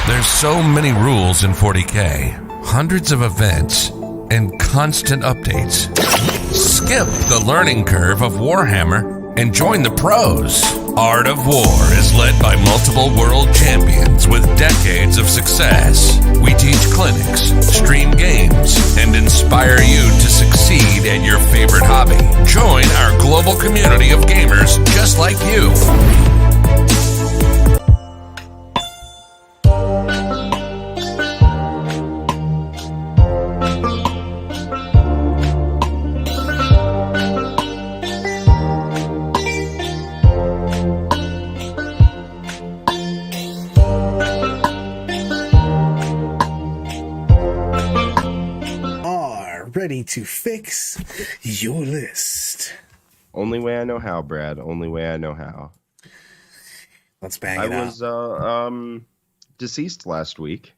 There's so many rules in 40K, hundreds of events, and constant updates. Skip the learning curve of Warhammer and join the pros. Art of War is led by multiple world champions with decades of success. We teach clinics, stream games, and inspire you to succeed at your favorite hobby. Join our global community of gamers just like you. Ready to fix your list. Only way I know how, Brad. Only way I know how. Let's bang it out. I was deceased last week,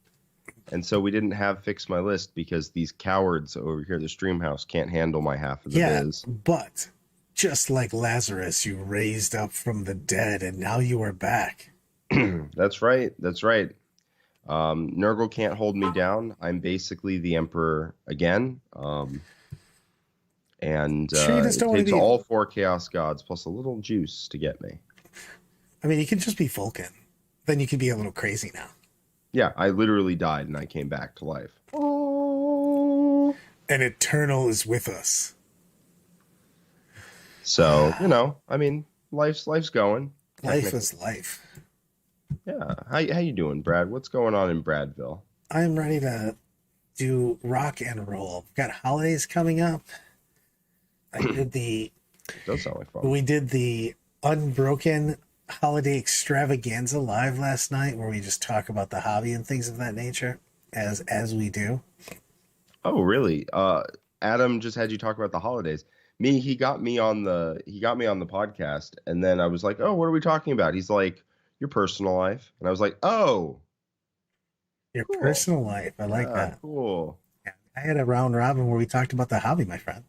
and so we didn't have Fix My List because these cowards over here at the stream house can't handle my half of the biz. But just like Lazarus, you raised up from the dead, and now you are back. That's right. That's right. Nurgle can't hold me down. I'm basically the Emperor again. And it takes all 4 Chaos Gods plus a little juice to get me. I mean, you can just be Vulcan. Then you can be a little crazy now. Yeah, I literally died and I came back to life. Oh. And Eternal is with us. So, I mean, life's going. Life is life. Yeah. How you doing, Brad? What's going on in Bradville? I'm ready to do rock and roll. We've got holidays coming up. Does sound like fun. We did the Unbroken Holiday Extravaganza live last night, where we just talk about the hobby and things of that nature, as we do. Oh, really? Adam just had you talk about the holidays. He got me on the podcast, and then I was like, "Oh, what are we talking about?" He's like, "Your personal life," and I was like, "Oh, your cool. Personal life." I like that. Cool. Yeah, I had a round robin where we talked about the hobby, my friend.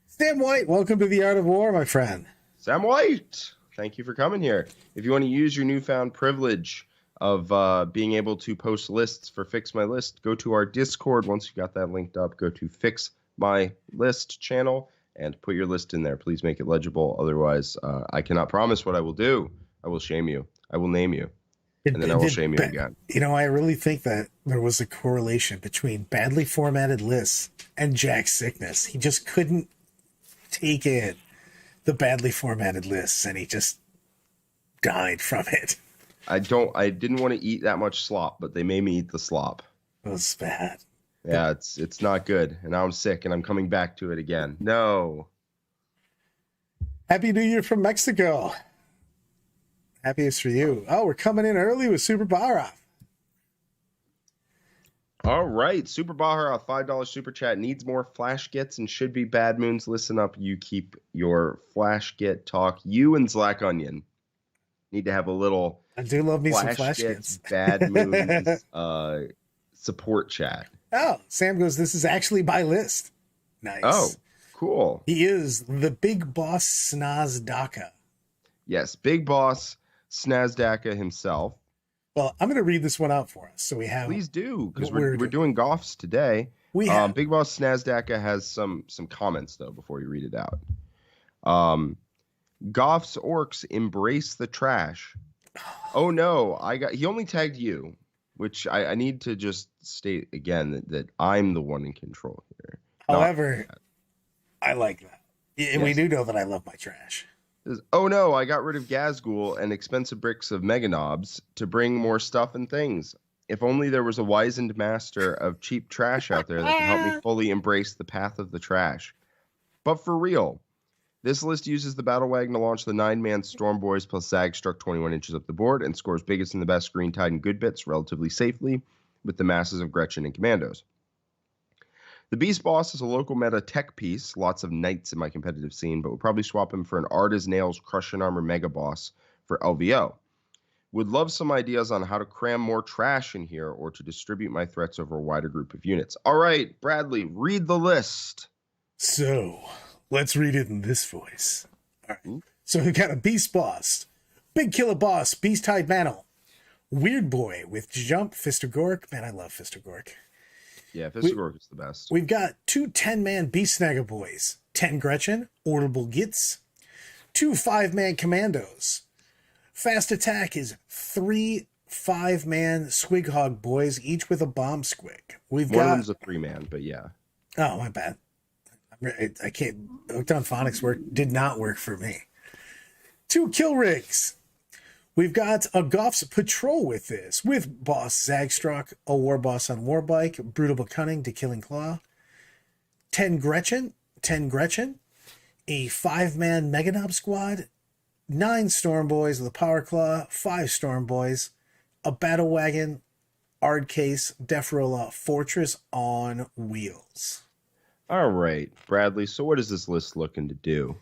Sam White, welcome to the Art of War, my friend. Sam White, thank you for coming here. If you want to use your newfound privilege of being able to post lists for Fix My List, go to our Discord. Once you got that linked up, go to Fix My List channel and put your list in there. Please make it legible. Otherwise, I cannot promise what I will do. I will shame you. I will name you. And then I will shame you again. I really think that there was a correlation between badly formatted lists and Jack's sickness. He just couldn't take in the badly formatted lists, and he just died from it. I didn't want to eat that much slop, but they made me eat the slop. It was bad. Yeah, it's not good. And now I'm sick, and I'm coming back to it again. No. Happy New Year from Mexico. Happiest for you. Oh, we're coming in early with Super Barra. All right. Super Baja, $5 super chat. Needs more flash gets and should be bad moons. Listen up. You keep your flash get talk. You and Slack Onion need to have a little I do love me some flash gets. Bad moons support chat. Oh, Sam goes, this is actually by list. Nice. Oh, cool. He is the big boss Snazdaka. Yes, big boss Snazdaka himself. Well, I'm going to read this one out for us. So we have. Please do, because we're doing Goffs today. Big boss Snazdaka has some comments though before you read it out. Goff's orcs embrace the trash. Oh no, he only tagged you, which I need to just state again that I'm the one in control here. However, I like that. Yes. We do know that I love my trash. Oh no, I got rid of Gazgul and expensive bricks of Meganobs to bring more stuff and things. If only there was a wizened master of cheap trash out there that could help me fully embrace the path of the trash. But for real, this list uses the Battle Wagon to launch the 9-man Storm Boys plus Zag struck 21 inches up the board and scores biggest and the best Green Tide and Good Bits relatively safely with the masses of Gretchen and Commandos. The Beast Boss is a local meta tech piece, lots of knights in my competitive scene, but would probably swap him for an Art as Nails Crush and Armor Mega Boss for LVO. Would love some ideas on how to cram more trash in here or to distribute my threats over a wider group of units. All right, Bradley, read the list. So, let's read it in this voice. All right. So we got a Beast Boss, Big Killer Boss, Beast Tide Mantle, Weird Boy with Jump, Fist of Gork. Man, I love Fist of Gork. Yeah, Fist of Ork is the best. We've got 2 10-man Beast Snagger Boys, 10 Gretchen, Orderable Gits, 2 5-man Commandos. Fast attack is 3 5-man Squighog Boys, each with a bomb squig. One of them's a 3-man, but yeah. Oh, my bad. I can't. Hooked on Phonics did not work for me. 2 kill rigs. We've got a Goff's Patrol with this, with Boss Zagstruck, a War Boss on Warbike, Brutal but Cunning to Killing Claw, 10 Gretchen, a 5-man Meganob squad, 9 Storm Boys with a Power Claw, 5 Storm Boys, a Battle Wagon, Ard Case, Deferola Fortress on wheels. All right, Bradley, so what is this list looking to do?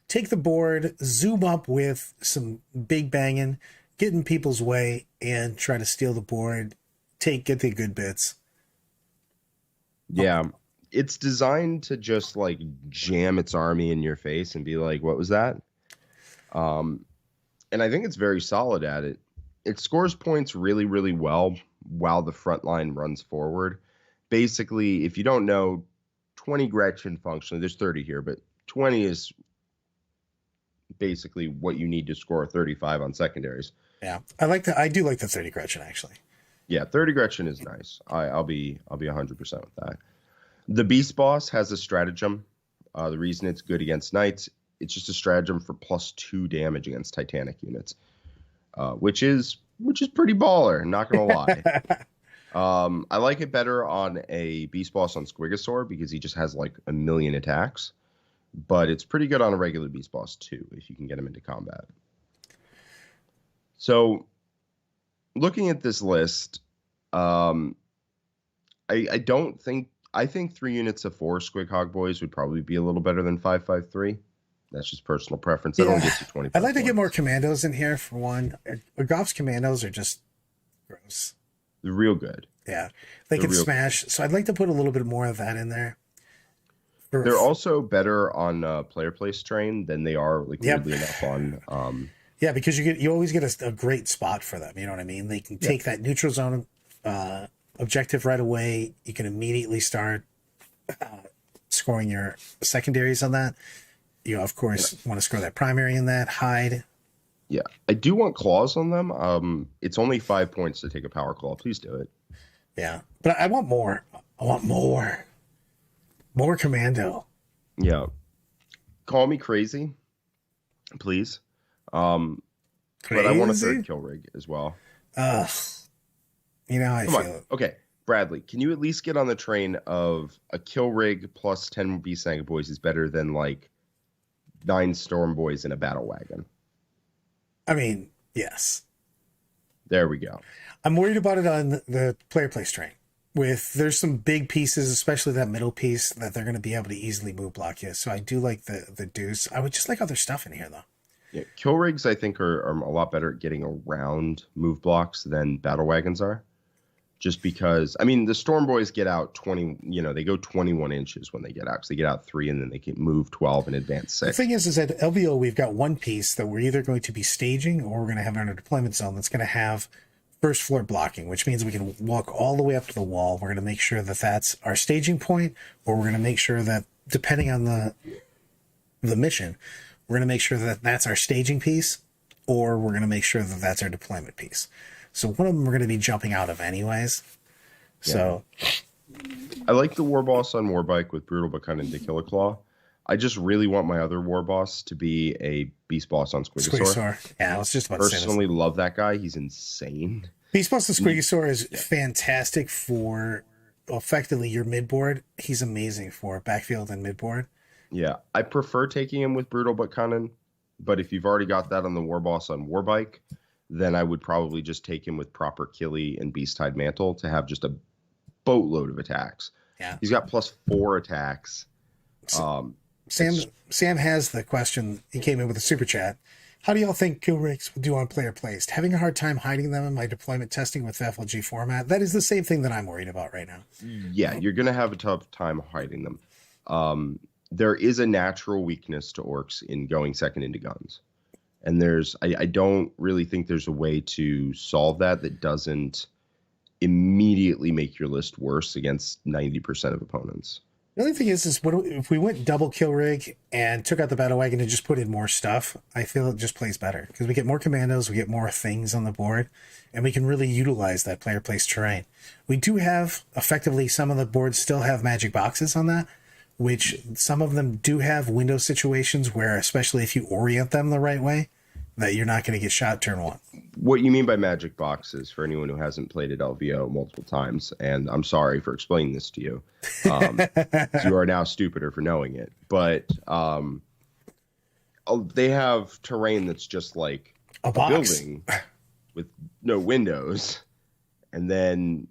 Take the board, zoom up with some big banging, get in people's way, and try to steal the board. Get the good bits. Yeah, it's designed to just like jam its army in your face and be like, what was that? And I think it's very solid at it. It scores points really, really well while the front line runs forward. Basically, if you don't know, 20 Gretchen functionally, there's 30 here, but 20 is basically what you need to score 35 on secondaries. Yeah, I do like the 30 Gretchen actually. Yeah, 30 Gretchen is nice. I'll be 100% with that. The Beast Boss has a stratagem. The reason it's good against Knights, it's just a stratagem for +2 damage against Titanic units, which is pretty baller. Not gonna lie. I like it better on a Beast Boss on Squigosaur because he just has like a million attacks. But it's pretty good on a regular Beast Boss too, if you can get him into combat. So, looking at this list, I think 3 units of 4 Squighog Boys would probably be a little better than 5.53. That's just personal preference. That only gets you 20. I'd like to get more Commandos in here for one. Goff's Commandos are just gross. They're real good. Yeah, they can smash. So I'd like to put a little bit more of that in there. They're also better on player place terrain than they are weirdly enough on. Yeah, because you always get a great spot for them. You know what I mean? They can take that neutral zone objective right away. You can immediately start scoring your secondaries on that. You of course want to score that primary in that hide. Yeah, I do want claws on them. It's only 5 points to take a power claw. Please do it. Yeah, but I want more. I want more. More commando. Yeah. Call me crazy, please. But I want a 3rd kill rig as well. You know how I feel. Okay, Bradley, can you at least get on the train of a kill rig plus 10 Beast Snagger Boys is better than like 9 Storm Boys in a battle wagon? I mean, yes. There we go. I'm worried about it on the player place train. There's some big pieces, especially that middle piece, that they're going to be able to easily move block you. So I do like the deuce. I would just like other stuff in here, though. Yeah, kill rigs, I think, are a lot better at getting around move blocks than battle wagons are. Just because, I mean, the Storm Boys get out 20, they go 21 inches when they get out. Because they get out 3 and then they can move 12 and advance 6. The thing is that LVO, we've got one piece that we're either going to be staging or we're going to have in our deployment zone that's going to have first floor blocking, which means we can walk all the way up to the wall. We're going to make sure that that's our staging point, or we're going to make sure that, depending on the mission, we're going to make sure that that's our staging piece, or we're going to make sure that that's our deployment piece. So one of them we're going to be jumping out of anyways. Yeah. So I like the War Boss on Warbike with Brutal but Cunning to Kill a Claw. I just really want my other War Boss to be a Beast Boss on Squigosaur. Yeah, I was just about to say this. Personally love that guy. He's insane. Beast Boss on Squigosaur is fantastic for effectively your midboard. He's amazing for backfield and midboard. Yeah, I prefer taking him with Brutal but Cunning, but if you've already got that on the War Boss on Warbike, then I would probably just take him with proper Killy and Beast Tide Mantle to have just a boatload of attacks. Yeah, he's got +4 attacks. Sam has the question. He came in with a super chat. How do y'all think kill rigs will do on player placed? Having a hard time hiding them in my deployment testing with FLG format. That is the same thing that I'm worried about right now. Yeah, you're going to have a tough time hiding them. There is a natural weakness to orcs in going second into guns. And I don't really think there's a way to solve that doesn't immediately make your list worse against 90% of opponents. The only thing is what if we went double kill rig and took out the battle wagon and just put in more stuff? I feel it just plays better because we get more commandos, we get more things on the board, and we can really utilize that player place terrain. We do have effectively some of the boards still have magic boxes on that, which some of them do have window situations where, especially if you orient them the right way, that you're not going to get shot turn one. What you mean by magic boxes, for anyone who hasn't played at LVO multiple times, and I'm sorry for explaining this to you, you are now stupider for knowing it, but they have terrain that's just like a building with no windows, and then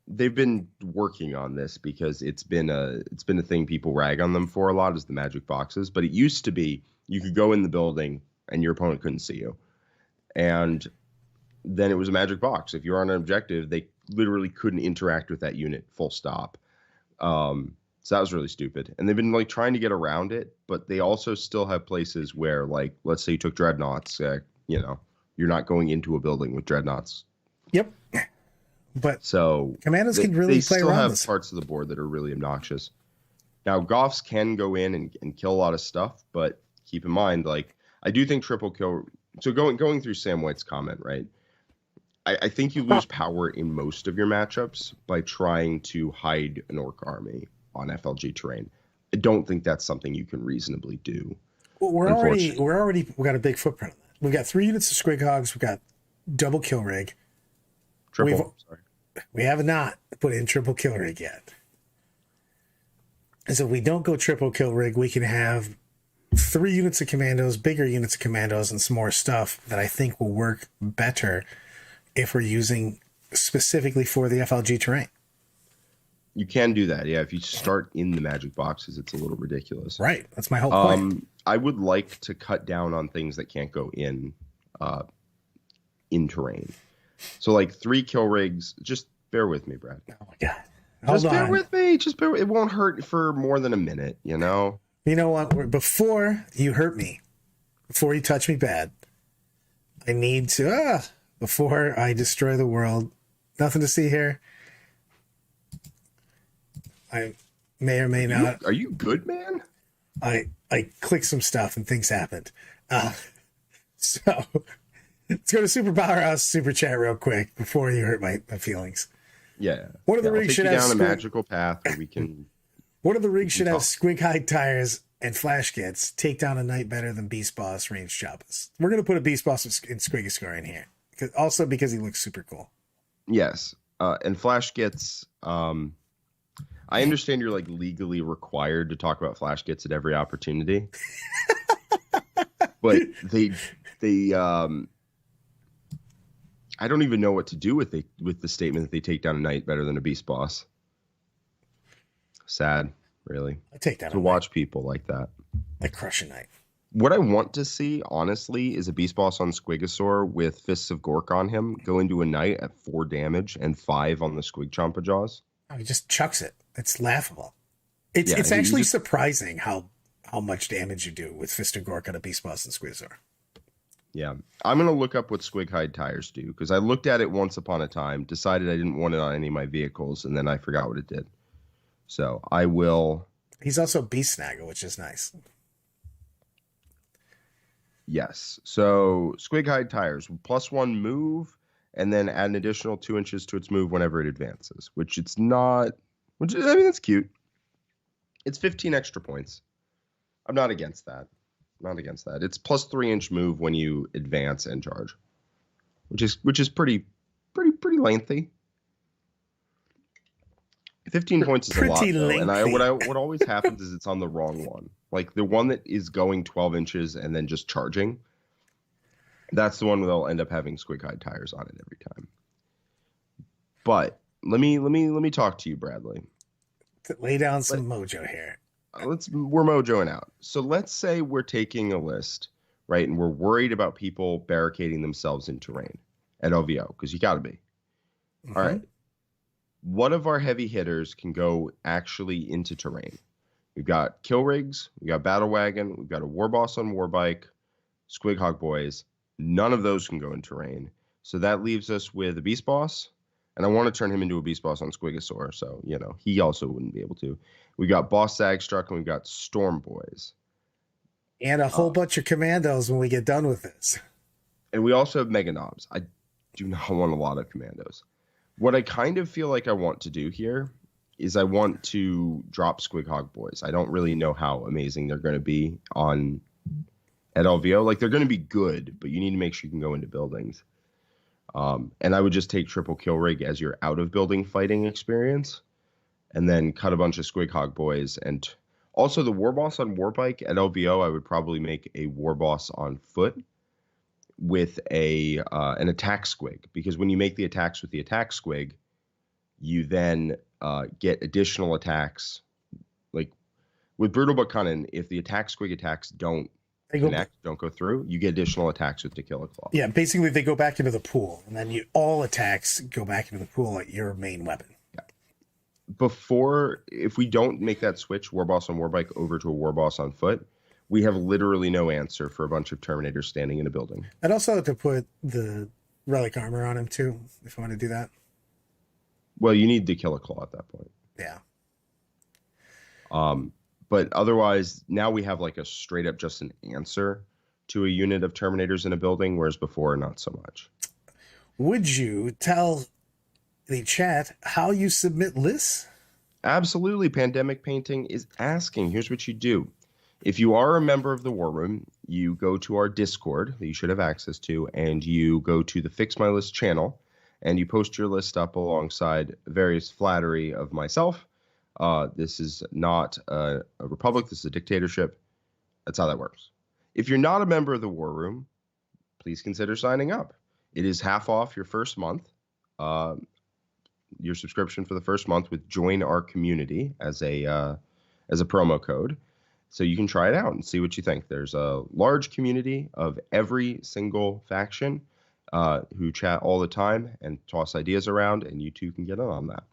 they've been working on this because it's been a thing people rag on them for a lot, is the magic boxes. But it used to be you could go in the building and your opponent couldn't see you. And then it was a magic box. If you were on an objective, they literally couldn't interact with that unit, full stop. So that was really stupid. And they've been like trying to get around it, but they also still have places where, like, let's say you took dreadnoughts, you're not going into a building with dreadnoughts. Yep. But so commandos can really play around this. They still have parts of the board that are really obnoxious. Now, Goffs can go in and kill a lot of stuff, but keep in mind, like, I do think triple kill. So going through Sam White's comment, right? I think you lose power in most of your matchups by trying to hide an orc army on FLG terrain. I don't think that's something you can reasonably do. Well, we got a big footprint on that. We've got 3 units of Squig Hogs. We've got double kill rig. We have not put in triple kill rig yet. And so if we don't go triple kill rig, we can have 3 units of commandos, bigger units of commandos, and some more stuff that I think will work better if we're using specifically for the FLG terrain. You can do that, yeah. If you start in the magic boxes, it's a little ridiculous. Right, that's my whole point. I would like to cut down on things that can't go in terrain. So, like 3 kill rigs. Just bear with me, Brad. Oh my god! Bear with me. It won't hurt for more than a minute. You know. You know what? Before you hurt me, before you touch me bad, I need to, before I destroy the world, nothing to see here. I may or may not. Are you good, man? I clicked some stuff and things happened. So let's go to Super Powerhouse Super Chat real quick before you hurt my feelings. Yeah. One of the rigs should have down a magical path where we can. One of the rigs should have squig hide tires and flash kits. Take down a knight better than Beast Boss range Jabba's. We're going to put a Beast Boss in Squigascore in here. Also because he looks super cool. Yes. And flash kits. I understand you're like legally required to talk about flash kits at every opportunity. But they I don't even know what to do with the statement that they take down a knight better than a Beast Boss. Sad, really. I take that to watch people like that. Like crush a knight. What I want to see, honestly, is a Beast Boss on Squigosaur with Fists of Gork on him go into a knight at 4 damage and 5 on the Squig Chompa Jaws. Oh, he just chucks it. It's laughable. It's actually surprising how much damage you do with Fist of Gork on a Beast Boss and Squigosaur. Yeah. I'm going to look up what Squig Hide tires do, because I looked at it once upon a time, decided I didn't want it on any of my vehicles, and then I forgot what it did. So I will... He's also Beast Snagger, which is nice. Yes. So Squig Hide tires, +1 move, and then add an additional 2 inches to its move whenever it advances, which it's not... Which I mean, that's cute. It's 15 extra points. I'm not against that. It's +3 inch move when you advance and charge, which is pretty lengthy. 15 points is a lot, though. And what always happens is it's on the wrong one. Like the one that is going 12 inches and then just charging. That's the one where they'll end up having Squig Hide tires on it every time. But let me talk to you, Bradley. Lay down some mojo here. We're mojoing out. So let's say we're taking a list, right? And we're worried about people barricading themselves in terrain at OVO, because you got to be. Mm-hmm. All right. What of our heavy hitters can go actually into terrain? We've got kill rigs, we've got battle wagon, we've got a war boss on war bike, Squighog boys. None of those can go in terrain. So that leaves us with a beast boss. And I want to turn him into a beast boss on Squigosaur. So, he also wouldn't be able to. We got Boss Zagstruck and we've got Storm Boys. And a whole bunch of commandos when we get done with this. And we also have Mega Knobs. I do not want a lot of commandos. What I kind of feel like I want to do here is I want to drop Squighog Boys. I don't really know how amazing they're going to be at LVO. Like, they're going to be good, but you need to make sure you can go into buildings. And I would just take Triple Kill Rig as your out-of-building fighting experience, and then cut a bunch of Squighog Boys. And also the War Boss on Warbike at LVO, I would probably make a War Boss on foot with an attack squig, because when you make the attacks with the attack squig, you then get additional attacks. Like with Brutal but Cunning, if the attack squig attacks don't go through, you get additional attacks with the Killer Claw. Yeah, basically they go back into the pool, and then all attacks go back into the pool at your main weapon. Yeah. If we don't make that switch, War Boss on Warbike over to a War Boss on foot, we have literally no answer for a bunch of Terminators standing in a building. I'd also have to put the Relic Armor on him too, if I want to do that. Well, you need the Killer Claw at that point. Yeah. But otherwise, now we have like a straight up just an answer to a unit of Terminators in a building, whereas before, not so much. Would you tell the chat how you submit lists? Absolutely. Pandemic Painting is asking. Here's what you do. If you are a member of the War Room, you go to our Discord that you should have access to, and you go to the Fix My List channel, and you post your list up alongside various flattery of myself. This is not a republic. This is a dictatorship. That's how that works. If you're not a member of the War Room, please consider signing up. It is half off your first month, your subscription for the first month with Join Our Community as a promo code. So you can try it out and see what you think. There's a large community of every single faction who chat all the time and toss ideas around, and you too can get in on that.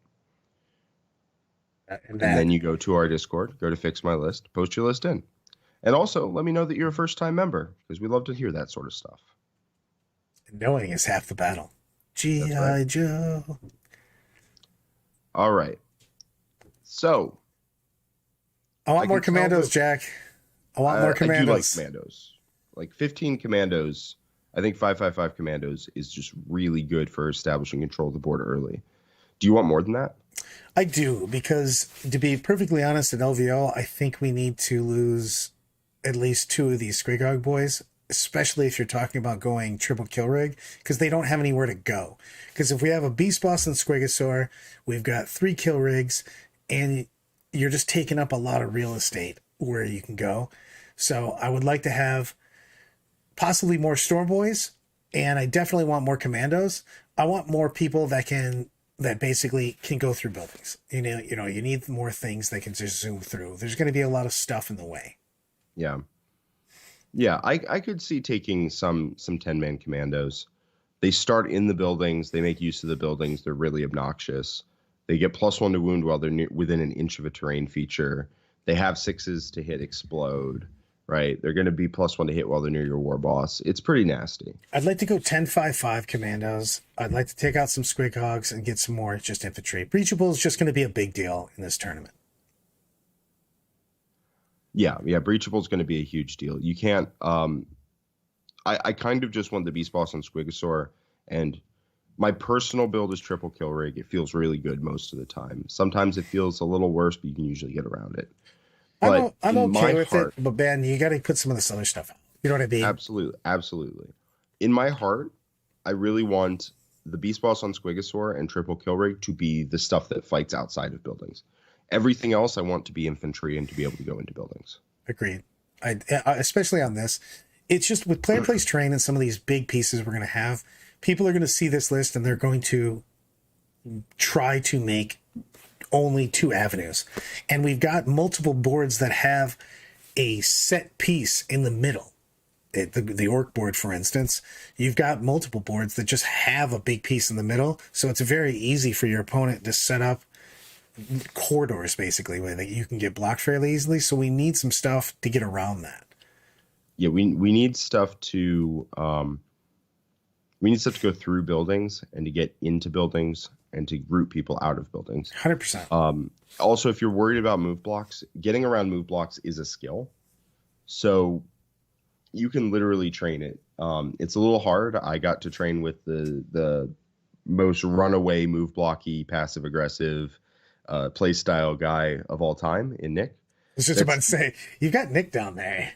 And then you go to our Discord, go to Fix My List, post your list in. And also, let me know that you're a first-time member, because we love to hear that sort of stuff. Knowing is half the battle. G.I. Joe. All right. So... I want more commandos, Jack. I want more commandos. I do like commandos. Like 15 commandos. I think 555 commandos is just really good for establishing control of the board early. Do you want more than that? I do, because to be perfectly honest, at LVO, I think we need to lose at least 2 of these Squighog boys, especially if you're talking about going triple kill rig, because they don't have anywhere to go. Because if we have a Beast Boss and Squigosaur, we've got 3 kill rigs, and you're just taking up a lot of real estate where you can go. So I would like to have possibly more Storm Boys, and I definitely want more commandos. I want more people that basically can go through buildings. You need more things they can just zoom through. There's going to be a lot of stuff in the way. Yeah. Yeah, I could see taking some 10-man commandos. They start in the buildings. They make use of the buildings. They're really obnoxious. They get +1 to wound while they're within an inch of a terrain feature. They have 6s to hit explode, right? They're going to be +1 to hit while they're near your war boss. It's pretty nasty. I'd like to go 10-5-5 commandos. I'd like to take out some Squighogs and get some more just infantry. Breachable is just going to be a big deal in this tournament. Yeah, Breachable is going to be a huge deal. You can't... I kind of just want the Beast Boss on Squigosaur, and... my personal build is triple kill rig. It feels really good most of the time. Sometimes it feels a little worse, but you can usually get around it. But I'm okay with it, but Ben, you got to put some of this other stuff out. You know what I mean? Absolutely. In my heart, I really want the Beast Boss on Squigosaur and triple kill rig to be the stuff that fights outside of buildings. Everything else I want to be infantry and to be able to go into buildings. Agreed. I especially on this. It's just with player place terrain and some of these big pieces we're going to have, people are going to see this list and they're going to try to make only 2 avenues. And we've got multiple boards that have a set piece in the middle. The Ork board, for instance, you've got multiple boards that just have a big piece in the middle. So it's very easy for your opponent to set up corridors, basically, where you can get blocked fairly easily. So we need some stuff to get around that. Yeah, we need stuff to we need stuff to go through buildings and to get into buildings and to root people out of buildings. 100%. Also, if you're worried about move blocks, getting around move blocks is a skill. So you can literally train it. It's a little hard. I got to train with the most runaway move blocky, passive aggressive play style guy of all time in Nick. I was just about to say, you got Nick down there.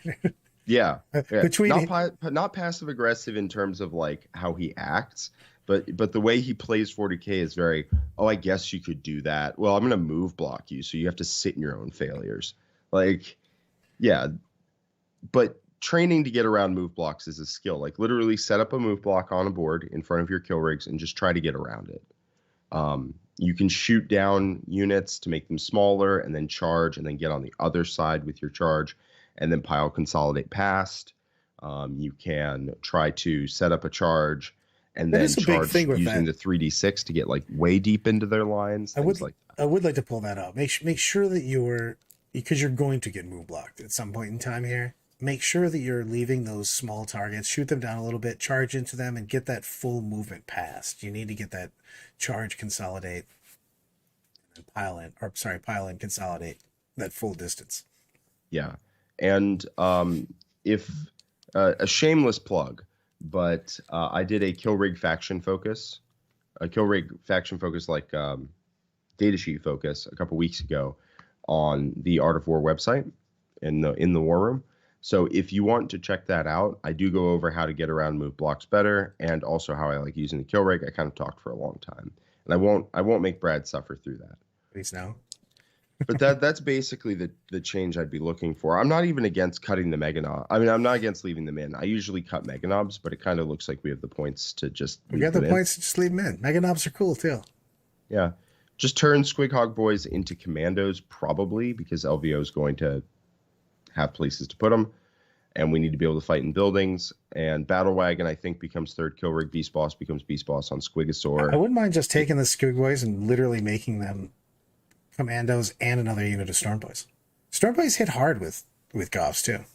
Yeah. Between not passive aggressive in terms of like how he acts, but the way he plays 40K is very, oh, I guess you could do that. Well, I'm going to move block you, so you have to sit in your own failures. Like, yeah. But training to get around move blocks is a skill. Like, literally set up a move block on a board in front of your kill rigs and just try to get around it. You can shoot down units to make them smaller and then charge and then get on the other side with your charge and then pile consolidate past. You can try to set up a charge and then charge using the 3d6 to get like way deep into their lines. I would like to pull that up. Make sure that because you're going to get move blocked at some point in time here. Make sure that you're leaving those small targets, shoot them down a little bit, charge into them, and get that full movement past. You need to get that charge, consolidate, and pile in, consolidate that full distance. Yeah. And if a shameless plug, but I did a kill rig faction focus like datasheet focus a couple weeks ago on the Art of War website in the war room. So if you want to check that out, I do go over how to get around move blocks better and also how I like using the kill rig. I kind of talked for a long time, and I won't make Brad suffer through that. Please no. But that's basically the change I'd be looking for. I'm not even against cutting the mega knob. I mean, I'm not against leaving them in. I usually cut mega knobs, but it kind of looks like we have the points to just we got the points to just leave them in. Mega knobs are cool too. Yeah, just turn Squig Hog Boys into commandos probably because LVO is going to have places to put them, and we need to be able to fight in buildings. And Battle Wagon, I think, becomes third kill rig. Beast Boss becomes Beast Boss on Squigosaur. I wouldn't mind just taking the Squig Boys and literally making them commandos and another unit of Storm Boys. Storm Boys hit hard with Goffs too.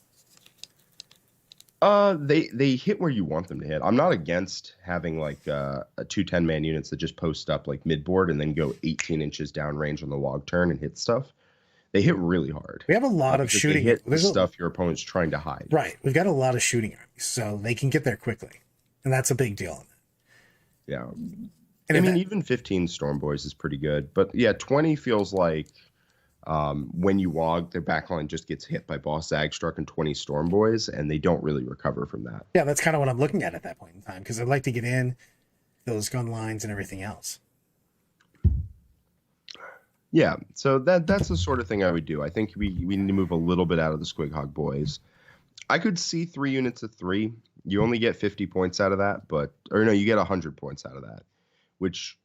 They hit where you want them to hit. I'm not against having like a 2 10-man units that just post up like mid-board and then go 18 inches down range on the log turn and hit stuff. They hit really hard. We have a lot of shooting. They hit the stuff your opponent's trying to hide. Right. We've got a lot of shooting armies, so they can get there quickly. And that's a big deal. Yeah. And I mean, even 15 Storm Boys is pretty good. But yeah, 20 feels like when you WOG, their backline just gets hit by Boss Zagstruck and 20 Storm Boys, and they don't really recover from that. Yeah, that's kind of what I'm looking at that point in time, because I'd like to get in those gun lines and everything else. Yeah, so that's the sort of thing I would do. I think we need to move a little bit out of the Squig Hog Boys. I could see 3 units of 3. You only get 50 points out of that, you get 100 points out of that, which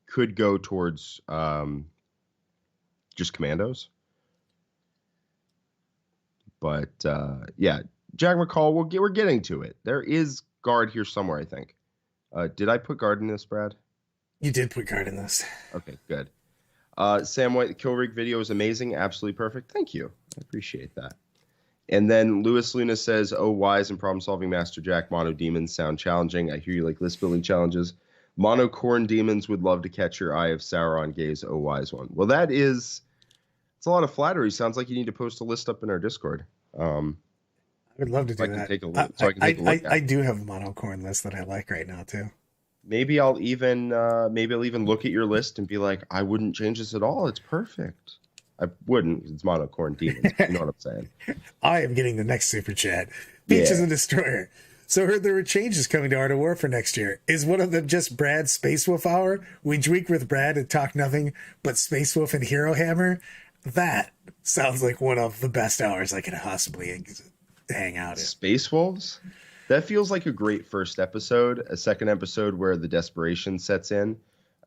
could go towards just commandos. But yeah, Jack McCall, we're getting to it. There is guard here somewhere, I think. Did I put guard in this, Brad? You did put guard in this. Okay, good. Sam White, the kill rig video is amazing. Absolutely perfect. Thank you. I appreciate that. And then Louis Luna says, oh, wise and problem-solving Master Jack, mono demons sound challenging. I hear you like list-building challenges. Mono corn demons would love to catch your eye of Sauron gaze, oh, wise one. Well, it's a lot of flattery. Sounds like you need to post a list up in our Discord. I would love to do that. I can take a look. I do have a mono corn list that I like right now, too. Maybe I'll even look at your list and be like, I wouldn't change this at all. It's perfect. I wouldn't. It's monocorn demons. You know what I'm saying? I am getting the next super chat. Beaches and Destroyer. So I heard there were changes coming to Art of War for next year. Is one of them just Brad's Space Wolf hour? We drink with Brad and talk nothing but Space Wolf and Hero Hammer? That sounds like one of the best hours I could possibly hang out in. Space Wolves? That feels like a great first episode. A second episode where the desperation sets in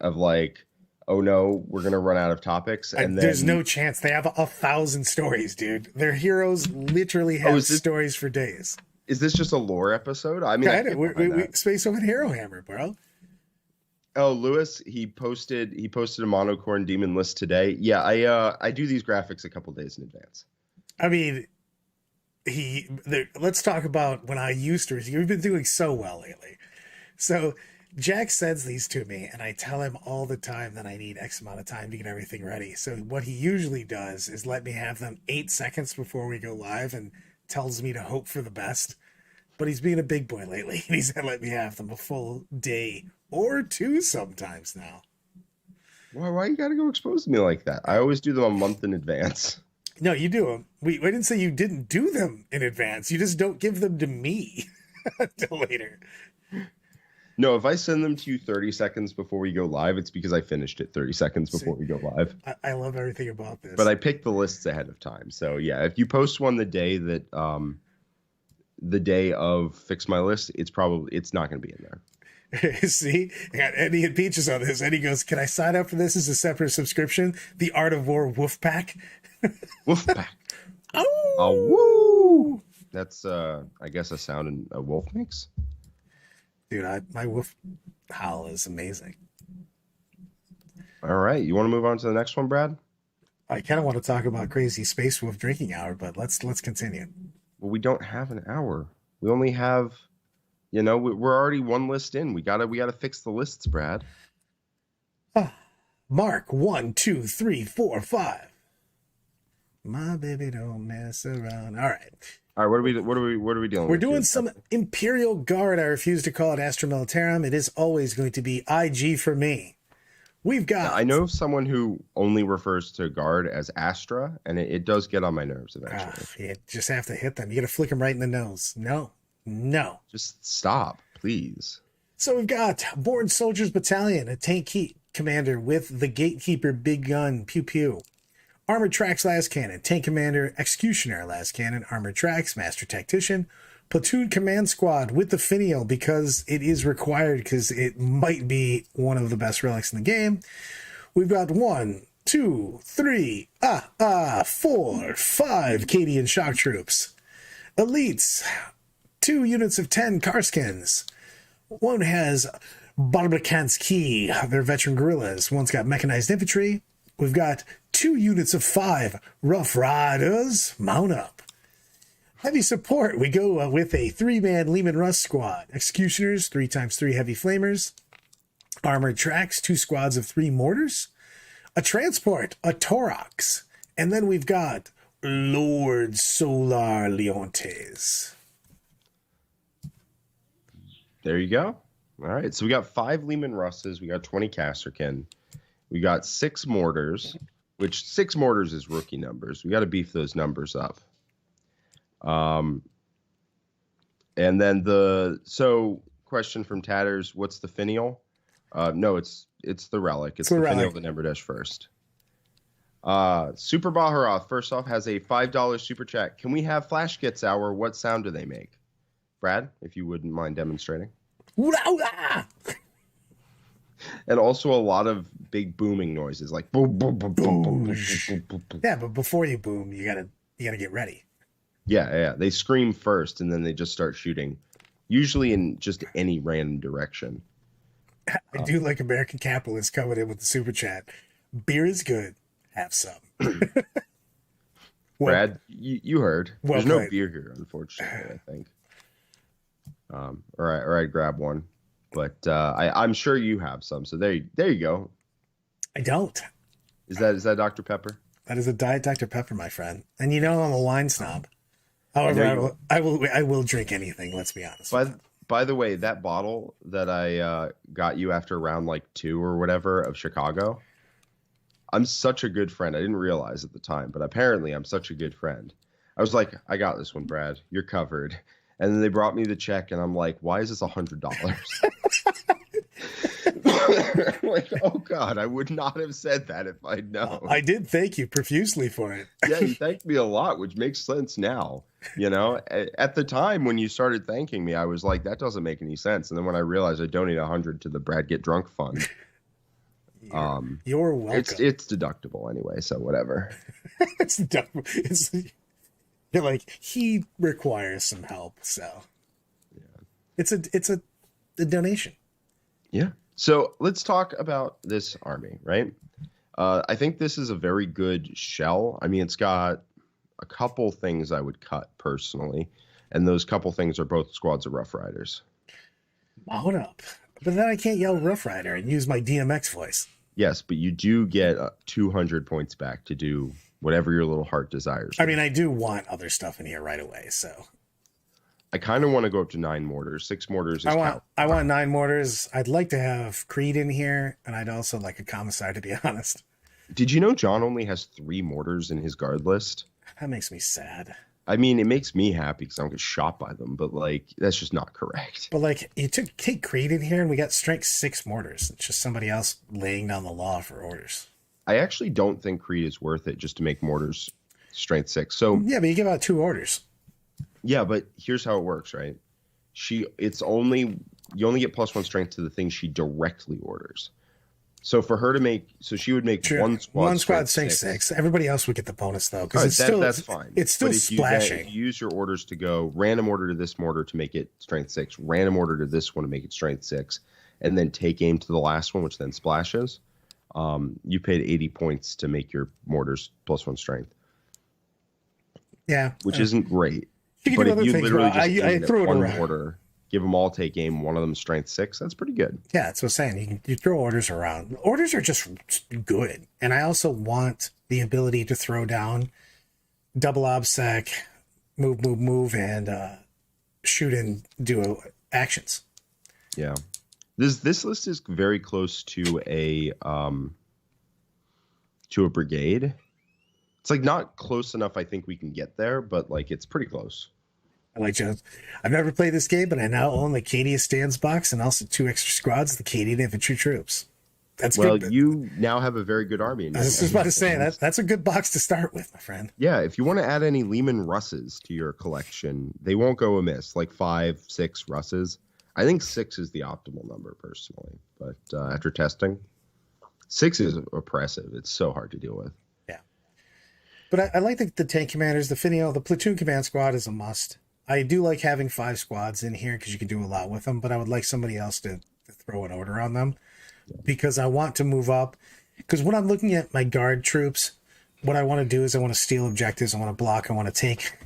of like, oh no, we're going to run out of topics. And then there's no chance. They have 1,000 stories, dude. Their heroes literally have stories for days. Is this just a lore episode? I mean, we Space Wolf and Hero Hammer, bro. Oh, Lewis, he posted a monocorn demon list today. Yeah, I do these graphics a couple days in advance. I mean, let's talk about when I used to. You've been doing so well lately. So Jack sends these to me, and I tell him all the time that I need X amount of time to get everything ready. So what he usually does is let me have them 8 seconds before we go live and tells me to hope for the best. But he's being a big boy lately, and he's let me have them a full day or 2 sometimes now. Why you gotta go expose me like that? I always do them a month in advance. No, you do them. We didn't say you didn't do them in advance. You just don't give them to me until later. No, if I send them to you 30 seconds before we go live, it's because I finished it 30 seconds before we go live. I love everything about this. But I picked the lists ahead of time. So yeah, if you post one the day of Fix My List, it's not going to be in there. See, I got Eddie and Peaches on this. Eddie goes, "Can I sign up for this as a separate subscription? The Art of War Wolf Pack." Wolf Pack. Oh, woo! That's I guess a sound a wolf makes. Dude, my wolf howl is amazing. All right, you want to move on to the next one, Brad? I kind of want to talk about Crazy Space Wolf drinking hour, but let's continue. Well, we don't have an hour. We only have, we're already one list in. We gotta fix the lists, Brad. Mark 1, 2, 3, 4, 5. My baby don't mess around. All right. All right, what are we dealing with? We're doing some Imperial Guard. I refuse to call it Astra Militarum. It is always going to be IG for me. We've got... I know someone who only refers to Guard as Astra, and it does get on my nerves eventually. You just have to hit them. You got to flick them right in the nose. No. Just stop, please. So we've got Born Soldiers Battalion, a tank commander with the Gatekeeper big gun, pew pew. Armored Tracks Las Cannon, Tank Commander, Executioner Las Cannon, Armored Tracks, Master Tactician, Platoon Command Squad with the finial because it is required because it might be one of the best relics in the game. We've got 1, 2, 3, 4, 5 Cadian Shock Troops. Elites, 2 units of 10 Karskins. One has Barbakanski, they're veteran guerrillas. One's got mechanized infantry. We've got 2 units of 5 Rough Riders. Mount up. Heavy support. We go with a 3-man Lehman Russ squad. Executioners, 3x3 heavy flamers. Armored tracks, 2 squads of 3 mortars. A transport, a Torox. And then we've got Lord Solar Leontes. There you go. All right. So we got 5 Lehman Russes. We got 20 Casterkin. We got 6 mortars, which 6 mortars is rookie numbers. We got to beef those numbers up. And then question from Tatters, what's the finial? No, it's the relic. It's the finial, the number dash first. Super Baharoth, first off, has a $5 super chat. Can we have Flash Gets Hour? What sound do they make? Brad, if you wouldn't mind demonstrating. And also a lot of big booming noises, like boom, boom, boom, boom, boom, boom, boom, boom, boom. Yeah, but before you boom, you gotta get ready. Yeah. They scream first, and then they just start shooting, usually in just any random direction. I do like American capitalists coming in with the super chat. Beer is good. Have some. Brad, you heard. Well There's no beer here, unfortunately, I think. All right, grab one. But I'm sure you have some. So there you go. I don't. Is that Dr. Pepper? That is a Diet Dr. Pepper, my friend. And I'm a wine snob. However, I will drink anything. Let's be honest. By the way, that bottle that I got you after round like 2 or whatever of Chicago, I'm such a good friend. I didn't realize at the time, but apparently I'm such a good friend. I was like, I got this one, Brad. You're covered. And then they brought me the check, and I'm like, why is this $100? I'm like, oh, God, I would not have said that if I'd known. I did thank you profusely for it. Yeah, you thanked me a lot, which makes sense now. At the time when you started thanking me, I was like, that doesn't make any sense. And then when I realized I donated $100 to the Brad Get Drunk Fund. You're welcome. It's deductible anyway, so whatever. It's deductible. You're like, he requires some help, so yeah. It's a donation. Yeah. So let's talk about this army, right? I think this is a very good shell. I mean, it's got a couple things I would cut personally, and those couple things are both squads of Rough Riders. Hold up. But then I can't yell Rough Rider and use my DMX voice. Yes, but you do get 200 points back to do whatever your little heart desires. I mean, I do want other stuff in here right away, so. I kind of want to go up to 9 mortars. 6 mortars is I want 9 mortars. I'd like to have Creed in here, and I'd also like a commissar, to be honest. Did you know John only has 3 mortars in his guard list? That makes me sad. I mean, it makes me happy because I don't get shot by them, but like that's just not correct. But like, you take Creed in here, and we got strength 6 mortars. It's just somebody else laying down the law for orders. I actually don't think Creed is worth it just to make mortars strength 6. So yeah, but you give out 2 orders. Yeah, but here's how it works, right? You only get +1 strength to the things she directly orders. So for her to make, she would make True. one squad strength 6. Everybody else would get the bonus though, because that's fine. It's still but splashing. If you use your orders to go random order to this mortar to make it strength 6, random order to this one to make it strength 6, and then take aim to the last one, which then splashes. You paid 80 points to make your mortars +1 strength. Yeah, which isn't great. You but do if other you things, literally bro. just I threw it one around. mortar, give them all take aim, one of them strength 6, that's pretty good. Yeah, that's what I'm saying. You throw orders around. Orders are just good. And I also want the ability to throw down double obsec, move, and shoot and do actions. Yeah. This list is very close to a brigade. It's like not close enough I think we can get there, but like it's pretty close. I like Jones. I've never played this game, but I now own the Cadia Stands box and also 2 extra squads, the Cadian infantry troops. That's well, good. you now have a very good army. In I was just about to say that's a good box to start with, my friend. Yeah, if you want to add any Lehman Russes to your collection, they won't go amiss. Like 5, 6 Russes. I think 6 is the optimal number personally, but after testing, 6 is oppressive. It's so hard to deal with. Yeah, but I like the tank commanders. The platoon command squad is a must. I do like having 5 squads in here because you can do a lot with them, but I would like somebody else to throw an order on them because I want to move up. Because when I'm looking at my guard troops, what I want to do is I want to steal objectives. I want to block. I want to take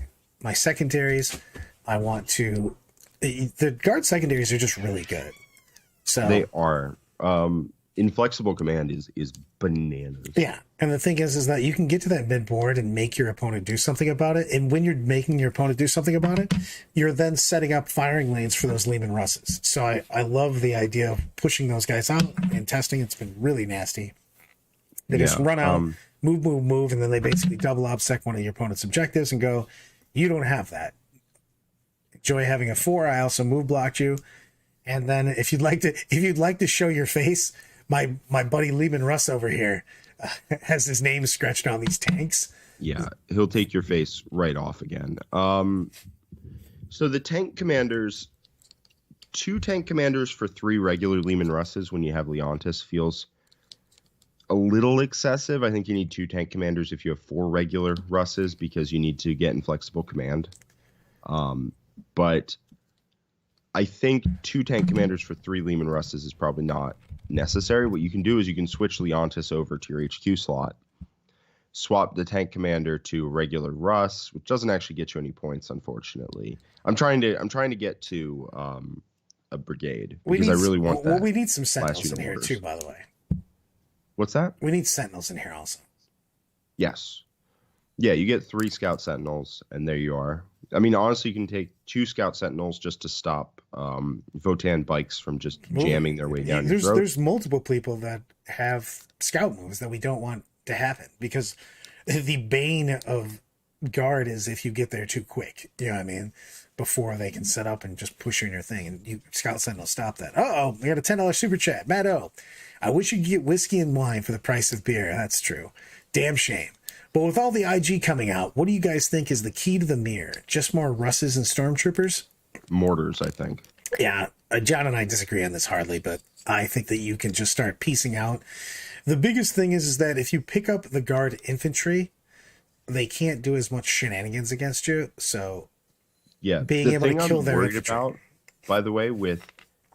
my secondaries. I want to... The guard secondaries are just really good. So they are. Inflexible command is bananas. Yeah, and the thing is that you can get to that mid board and make your opponent do something about it. And when you're making your opponent do something about it, you're then setting up firing lanes for those Lehman Russes. So I love the idea of pushing those guys out and testing. It's been really nasty. They just run out, move, and then they basically double obsec one of your opponent's objectives and go, you don't have that. Enjoy having a 4. I also move blocked you. And then if you'd like to show your face, my buddy Lehman Russ over here has his name scratched on these tanks. Yeah, he'll take your face right off again. So the tank commanders, 2 tank commanders for 3 regular Lehman Russes when you have Leontis feels a little excessive. I think you need 2 tank commanders if you have 4 regular Russes because you need to get inflexible command. But I think 2 tank commanders for 3 Lehman Russes is probably not necessary. What you can do is you can switch Leontis over to your HQ slot, swap the tank commander to regular Russ, which doesn't actually get you any points, unfortunately. I'm trying to get to a brigade because I really want that. Well, we need some sentinels in here too, by the way. What's that? We need sentinels in here also. Yes. Yeah, you get 3 scout sentinels, and there you are. I mean, honestly, you can take 2 scout sentinels just to stop Votan bikes from just jamming their way down your throat. There's multiple people that have scout moves that we don't want to happen because the bane of guard is if you get there too quick. You know what I mean? Before they can set up and just push you in your thing, and you scout sentinel stop that. Uh-oh, we got a $10 super chat. Matt O. I wish you could get whiskey and wine for the price of beer. That's true. Damn shame. But with all the IG coming out, what do you guys think is the key to the mirror? Just more Russes and Stormtroopers? Mortars, I think. Yeah, John and I disagree on this hardly, but I think that you can just start piecing out. The biggest thing is that if you pick up the guard infantry, they can't do as much shenanigans against you. So, yeah, being able to kill their infantry. About, by the way, with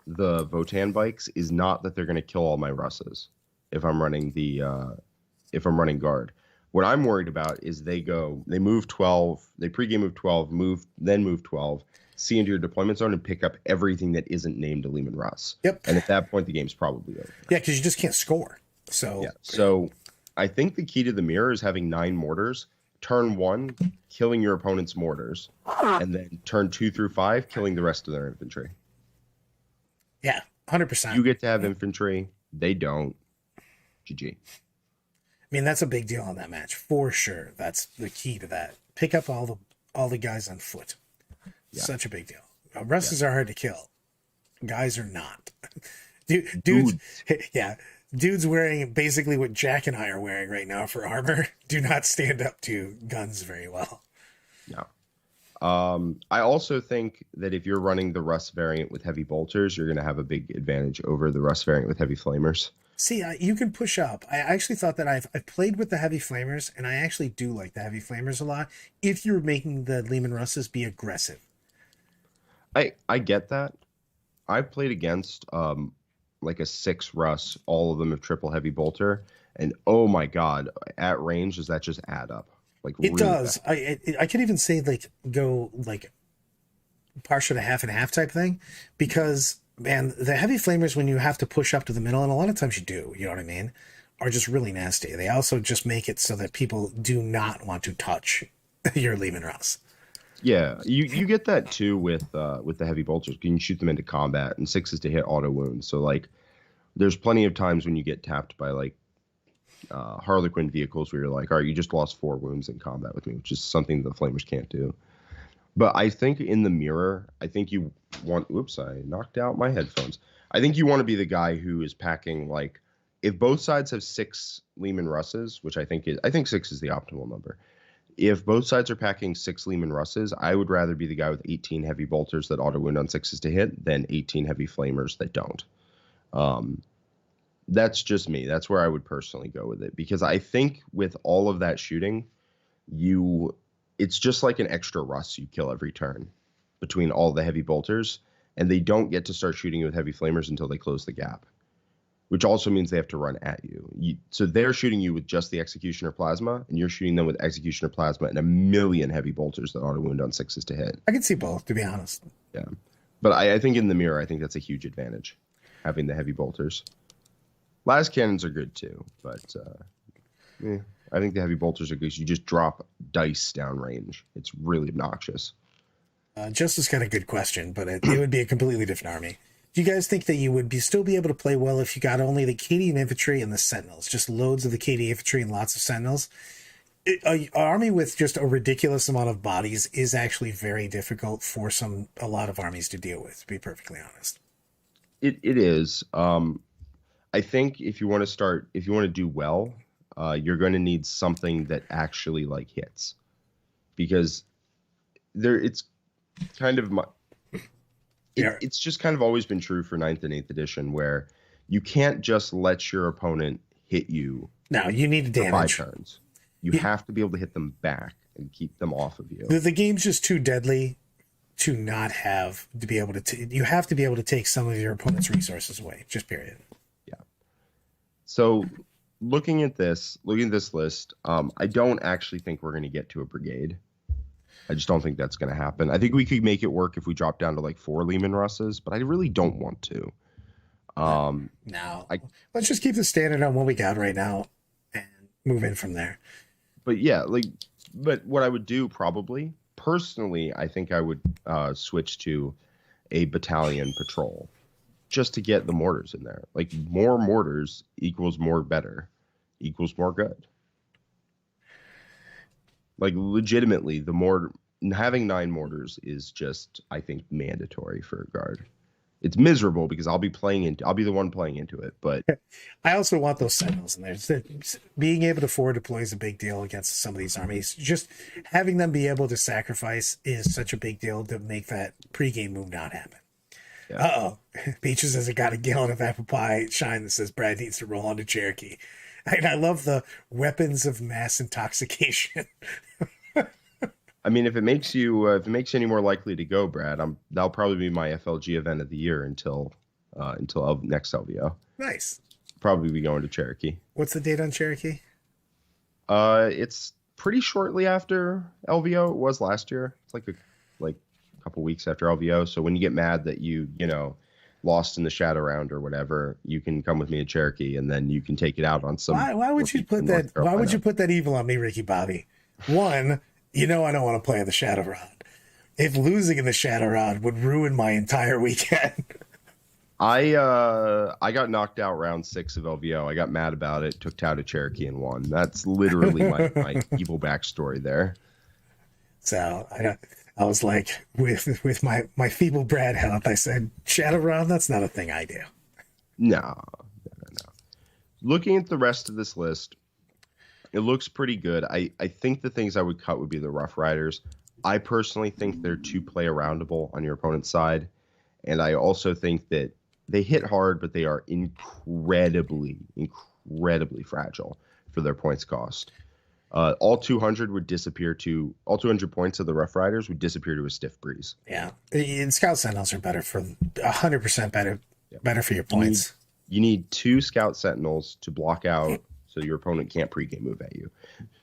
the Votan bikes, is not that they're going to kill all my Russes if I'm running guard. What I'm worried about is they move 12, they pregame move 12, then move 12, see into your deployment zone and pick up everything that isn't named a Lehman Russ. Yep. And at that point, the game's probably over. Yeah, because you just can't score. So yeah. So I think the key to the mirror is having 9 mortars. Turn 1, killing your opponent's mortars, and then turn 2 through 5, killing the rest of their infantry. Yeah, 100%. You get to have infantry. They don't. GG. I mean, that's a big deal on that match for sure. That's the key to that. Pick up all the guys on foot. Yeah. Such a big deal. Russes are hard to kill. Guys are not. Dudes, yeah. Dudes wearing basically what Jack and I are wearing right now for armor do not stand up to guns very well. No. I also think that if you're running the Russ variant with heavy bolters, you're going to have a big advantage over the Russ variant with heavy flamers. See, you can push up. I actually thought that I've played with the heavy flamers, and I actually do like the heavy flamers a lot if you're making the Lehman Russes be aggressive. I get that. I played against like a 6 Russ, all of them have triple heavy bolter, and oh my god, at range, does that just add up? Like it really does. bad. I could even say like go like partial to half and half type thing, because man, the heavy flamers, when you have to push up to the middle, and a lot of times you do, you know what I mean, are just really nasty. They also just make it so that people do not want to touch your Lehman Russ. Yeah, you get that too with the heavy bolters. You can shoot them into combat, and 6 to hit auto wounds. So like, there's plenty of times when you get tapped by like Harlequin vehicles where you're like, all right, you just lost 4 wounds in combat with me, which is something the flamers can't do. But I think in the mirror, I think you want... Oops, I knocked out my headphones. I think you want to be the guy who is packing, like... If both sides have 6 Lehman Russes, which I think 6 is the optimal number. If both sides are packing 6 Lehman Russes, I would rather be the guy with 18 heavy bolters that auto wound on 6s to hit than 18 heavy flamers that don't. That's just me. That's where I would personally go with it. Because I think with all of that shooting, it's just like an extra Russ you kill every turn between all the heavy bolters, and they don't get to start shooting you with heavy flamers until they close the gap, which also means they have to run at you. So they're shooting you with just the Executioner Plasma, and you're shooting them with Executioner Plasma and a million heavy bolters that auto wound on 6s to hit. I can see both, to be honest. Yeah. But I think in the mirror, I think that's a huge advantage, having the heavy bolters. Las cannons are good too, but I think the heavy bolters are good. You just drop dice downrange. It's really obnoxious. Justice got a good question, but it would be a completely different army. Do you guys think that you would still be able to play well if you got only the Cadian infantry and the Sentinels? Just loads of the Cadian infantry and lots of Sentinels? An army with just a ridiculous amount of bodies is actually very difficult for a lot of armies to deal with, to be perfectly honest. It is. I think if you want to do well, you're going to need something that actually like hits, because it's kind of it's just kind of always been true for 9th and 8th edition, where you can't just let your opponent hit you. No, you need to damage. 5 turns. You have to be able to hit them back and keep them off of you. The game's just too deadly to not have to be able to. You have to be able to take some of your opponent's resources away. Just period. Yeah. So looking at this list, I don't actually think we're going to get to a brigade. I just don't think that's going to happen. I think we could make it work if we drop down to like 4 Lehman Russes, but I really don't want to. No. Let's just keep the standard on what we got right now and move in from there. But yeah, but what I would do probably, personally, I think I would switch to a battalion patrol just to get the mortars in there. Like, more mortars equals more better, equals more good. Like, legitimately, having 9 mortars is just, I think, mandatory for a guard. It's miserable because I'll be the one playing into it, but I also want those Sentinels in there. Being able to forward deploy is a big deal against some of these armies. Just having them be able to sacrifice is such a big deal to make that pregame move not happen. Yeah. Uh-oh. Peaches has got a gallon of apple pie shine that says Brad needs to roll onto Cherokee. And I love the weapons of mass intoxication. I mean, if it makes you any more likely to go, Brad, that'll probably be my FLG event of the year until next LVO. Nice. Probably be going to Cherokee. What's the date on Cherokee? It's pretty shortly after LVO. It was last year. It's like a couple weeks after LVO. So when you get mad that you lost in the shadow round or whatever, you can come with me at Cherokee, and then you can take it out on some. Why would you put that? Why would you put that evil on me, Ricky Bobby? One, I don't want to play in the shadow round. If losing in the shadow round would ruin my entire weekend. I got knocked out round 6 of LVO. I got mad about it, took Tau to Cherokee and won. That's literally my evil backstory there. So I was like, with my feeble Brad health, I said, shadow round, that's not a thing I do. No. Looking at the rest of this list, it looks pretty good. I think the things I would cut would be the Rough Riders. I personally think they're too play aroundable on your opponent's side. And I also think that they hit hard, but they are incredibly fragile for their points cost. All 200 points of the Rough Riders would disappear to a Stiff Breeze. Yeah. And Scout Sentinels are better for 100% better for your points. You need 2 Scout Sentinels to block out so your opponent can't pregame move at you.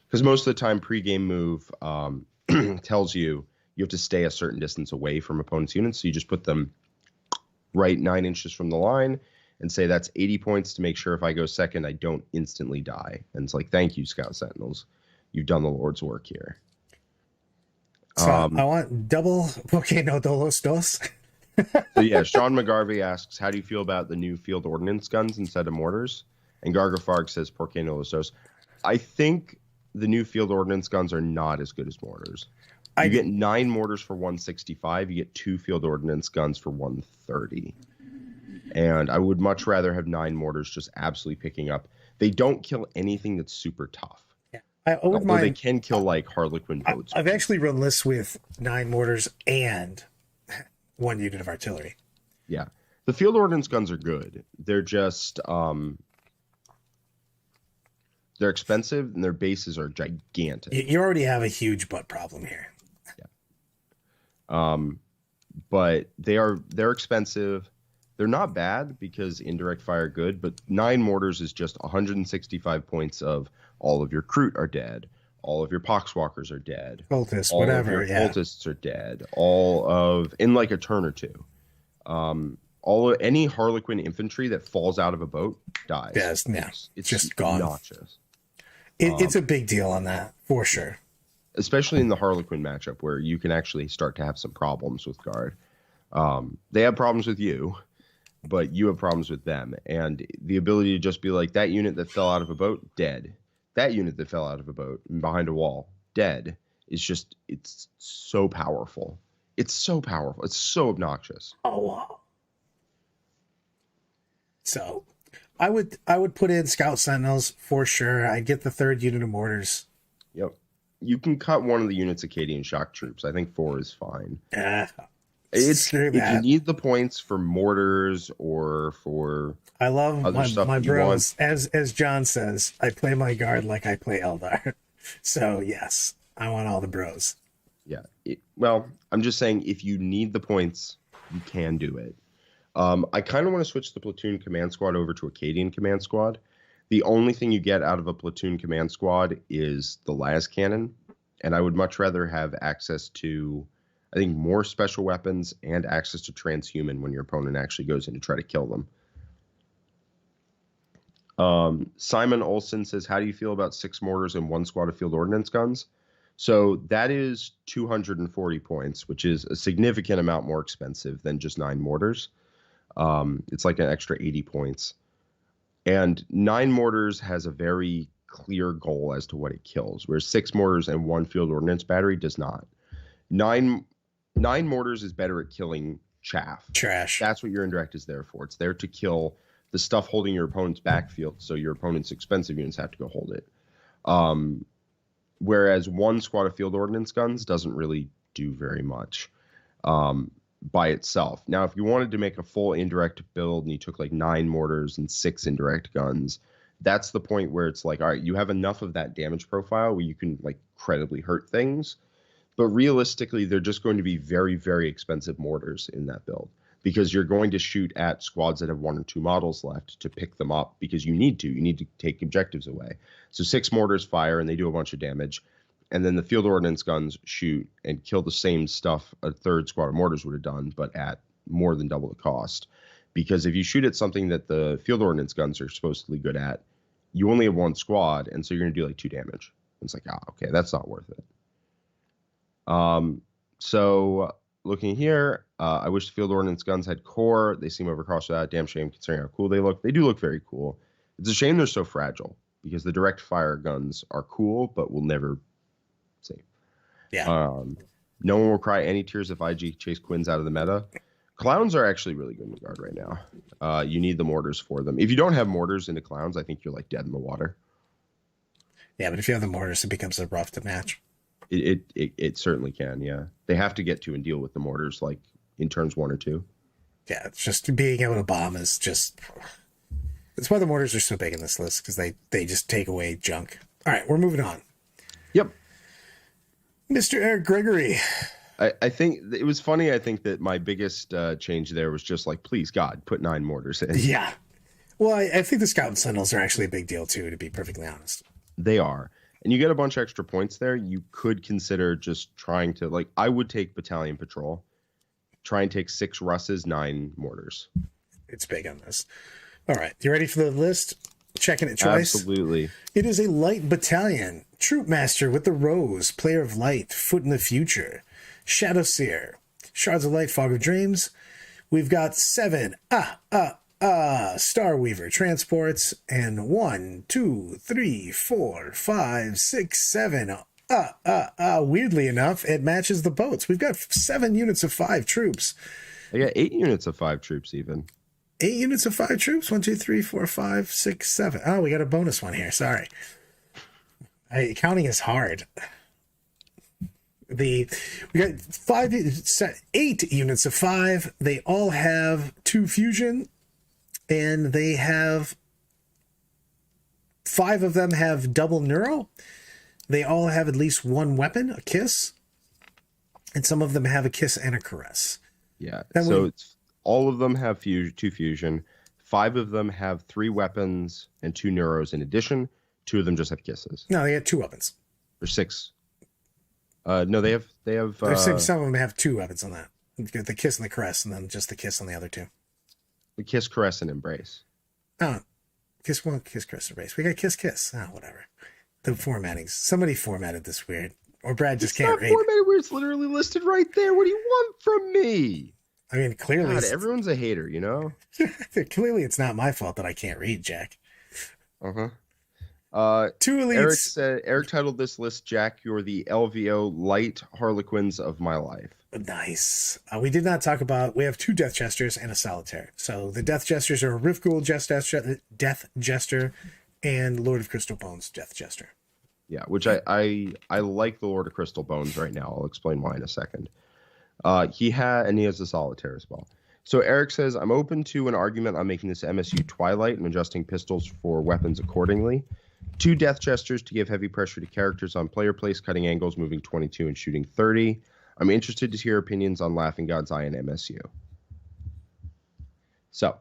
Because most of the time, pregame move tells you have to stay a certain distance away from opponent's units. So you just put them right 9 inches from the line and say that's 80 points to make sure if I go second, I don't instantly die. And it's like, thank you, Scout Sentinels. You've done the Lord's work here. So I want double Porque no Dolos Dos. So yeah, Sean McGarvey asks, how do you feel about the new field ordnance guns instead of mortars? And Gargafarg says, Porque no los dos. I think the new field ordnance guns are not as good as mortars. You get 9 mortars for 165. You get 2 field ordnance guns for 130. And I would much rather have 9 mortars just absolutely picking up. They don't kill anything that's super tough. Yeah. I would mind. They can kill like Harlequin boats. I've actually run lists with 9 mortars and 1 unit of artillery. Yeah. The field ordnance guns are good. They're just they're expensive and their bases are gigantic. You already have a huge butt problem here. But they're expensive. They're not bad because indirect fire good, but 9 mortars is just 165 points of all of your Kroot are dead. All of your Poxwalkers are dead. Cultists, all whatever. Of your cultists are dead. All of, in like a turn or two. Any Harlequin infantry that falls out of a boat dies. Yes, yeah. It's just gone. Obnoxious. It's a big deal on that, for sure. Especially in the Harlequin matchup where you can actually start to have some problems with Guard. They have problems with you, but you have problems with them. And the ability to just be like, that unit that fell out of a boat, dead. That unit that fell out of a boat and behind a wall, dead. It's so powerful. It's so powerful. It's so obnoxious. Oh, wow. So I would put in Scout Sentinels for sure. I'd get the 3rd unit of mortars. Yep. You can cut one of the units Acadian shock troops. I think 4 is fine. If you need the points for mortars or for I love my bros. Want. As John says, I play my guard like I play Eldar. So yes, I want all the bros. Yeah. Well, I'm just saying if you need the points, you can do it. I kind of want to switch the platoon command squad over to Acadian command squad. The only thing you get out of a platoon command squad is the las cannon, and I would much rather have access to, I think, more special weapons and access to transhuman when your opponent actually goes in to try to kill them. Simon Olson says, how do you feel about 6 mortars and 1 squad of field ordnance guns? So that is 240 points, which is a significant amount more expensive than just 9 mortars. It's like an extra 80 points. And 9 mortars has a very clear goal as to what it kills, whereas 6 mortars and 1 field ordnance battery does not. 9 mortars is better at killing trash. That's what your indirect is there for. It's there to kill the stuff holding your opponent's backfield, so your opponent's expensive units have to go hold it. Whereas 1 squad of field ordnance guns doesn't really do very much by itself. Now, if you wanted to make a full indirect build and you took like 9 mortars and 6 indirect guns, that's the point where it's like, all right, you have enough of that damage profile where you can like credibly hurt things. But realistically, they're just going to be very, very expensive mortars in that build. because you're going to shoot at squads that have 1 or 2 models left to pick them up because you need to. You need to take objectives away. So 6 mortars fire and they do a bunch of damage. And then the field ordnance guns shoot and kill the same stuff a third squad of mortars would have done, but at more than double the cost. Because if you shoot at something that the field ordnance guns are supposedly good at, you only have 1 squad, and so you're going to do like 2 damage. It's like, okay, that's not worth it. So looking here, I wish the field ordnance guns had core. They seem overcautious for that. Damn shame considering how cool they look. They do look very cool. It's a shame they're so fragile because the direct fire guns are cool, but will never see. Yeah. No one will cry any tears if IG chase Quins out of the meta. Clowns are actually really good in the guard right now. You need the mortars for them. If you don't have mortars into clowns, I think you're like dead in the water. Yeah, but if you have the mortars, it becomes a rough to match. It certainly can, yeah. They have to get to and deal with the mortars like in turns 1 or 2. Yeah, it's just being able to bomb is just... That's why the mortars are so big in this list, because they just take away junk. All right, we're moving on. Yep. Mr. Eric Gregory. I think it was funny. I think that my biggest change there was just like, please, God, put 9 mortars in. Yeah. Well, I think the Scout and Sentinels are actually a big deal, too, to be perfectly honest. They are. And you get a bunch of extra points there. You could consider just trying to, like, I would take Battalion Patrol. Try and take 6 Russes, 9 mortars. It's big on this. All right. You ready for the list? Checking it twice? Absolutely. It is a light battalion. Troop Master with the Rose. Player of Light. Foot in the Future. Shadow Seer. Shards of Light. Fog of Dreams. We've got 7. Star Weaver transports, and 1, 2, 3, 4, 5, 6, 7. Weirdly enough, it matches the boats. We've got 7 units of 5 troops. I got 8 units of 5 troops even. 8 units of 5 troops? 1, 2, 3, 4, 5, 6, 7. Oh, we got a bonus one here. Sorry. Counting is hard. We got 8 units of 5. They all have 2 fusion. And they have 5 of them have double neuro. They all have at least 1 weapon, a kiss. And some of them have a kiss and a caress. Yeah. So it's all of them have 2 fusion. 5 of them have 3 weapons and 2 neuros in addition. 2 of them just have kisses. No, they have 2 weapons. Or 6. No, they have. Some of them have 2 weapons on that. The kiss and the caress, and then just the kiss on the other 2. The kiss, caress, and embrace. Oh, kiss, caress, embrace. We got kiss. Oh, whatever. The formatting's... Somebody formatted this weird. Or Brad just can't read. It's not formatted where it's literally listed right there. What do you want from me? I mean, clearly... God, everyone's a hater, you know? Clearly it's not my fault that I can't read, Jack. Uh-huh. 2 elites. Eric titled this list, Jack, you're the LVO light Harlequins of my life. Nice. We did not talk about... We have 2 Death Jesters and a Solitaire. So the Death Jesters are Rifgul Death Jester and Lord of Crystal Bones Death Jester. Yeah, which I like the Lord of Crystal Bones right now. I'll explain why in a second. He has a Solitaire as well. So Eric says, I'm open to an argument on making this MSU Twilight and adjusting pistols for weapons accordingly. 2 Death Jesters to give heavy pressure to characters on player place, cutting angles, moving 22 and shooting 30. I'm interested to hear opinions on Laughing God's Eye and MSU. So,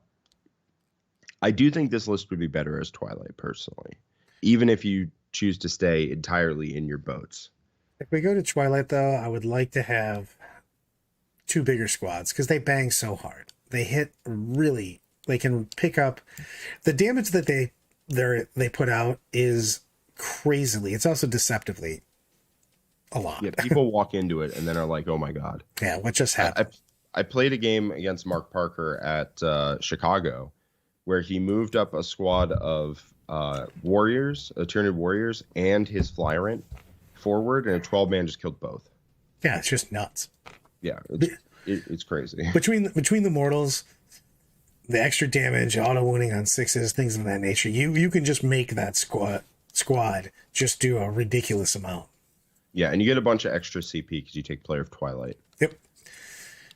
I do think this list would be better as Twilight, personally. Even if you choose to stay entirely in your boats. If we go to Twilight, though, I would like to have 2 bigger squads, because they bang so hard. They hit really... They can pick up... The damage that they put out is crazily... It's also deceptively a lot. Yeah, people walk into it and then are like, oh my God. Yeah, what just happened? I played a game against Mark Parker at Chicago where he moved up a squad of warriors, Tyranid warriors, and his Flyrant forward, and a 12-man just killed both. Yeah, it's just nuts. Yeah, it's crazy. Between the mortals, the extra damage, auto wounding on 6s, things of that nature, you can just make that squad just do a ridiculous amount. Yeah, and you get a bunch of extra CP because you take Player of Twilight. Yep.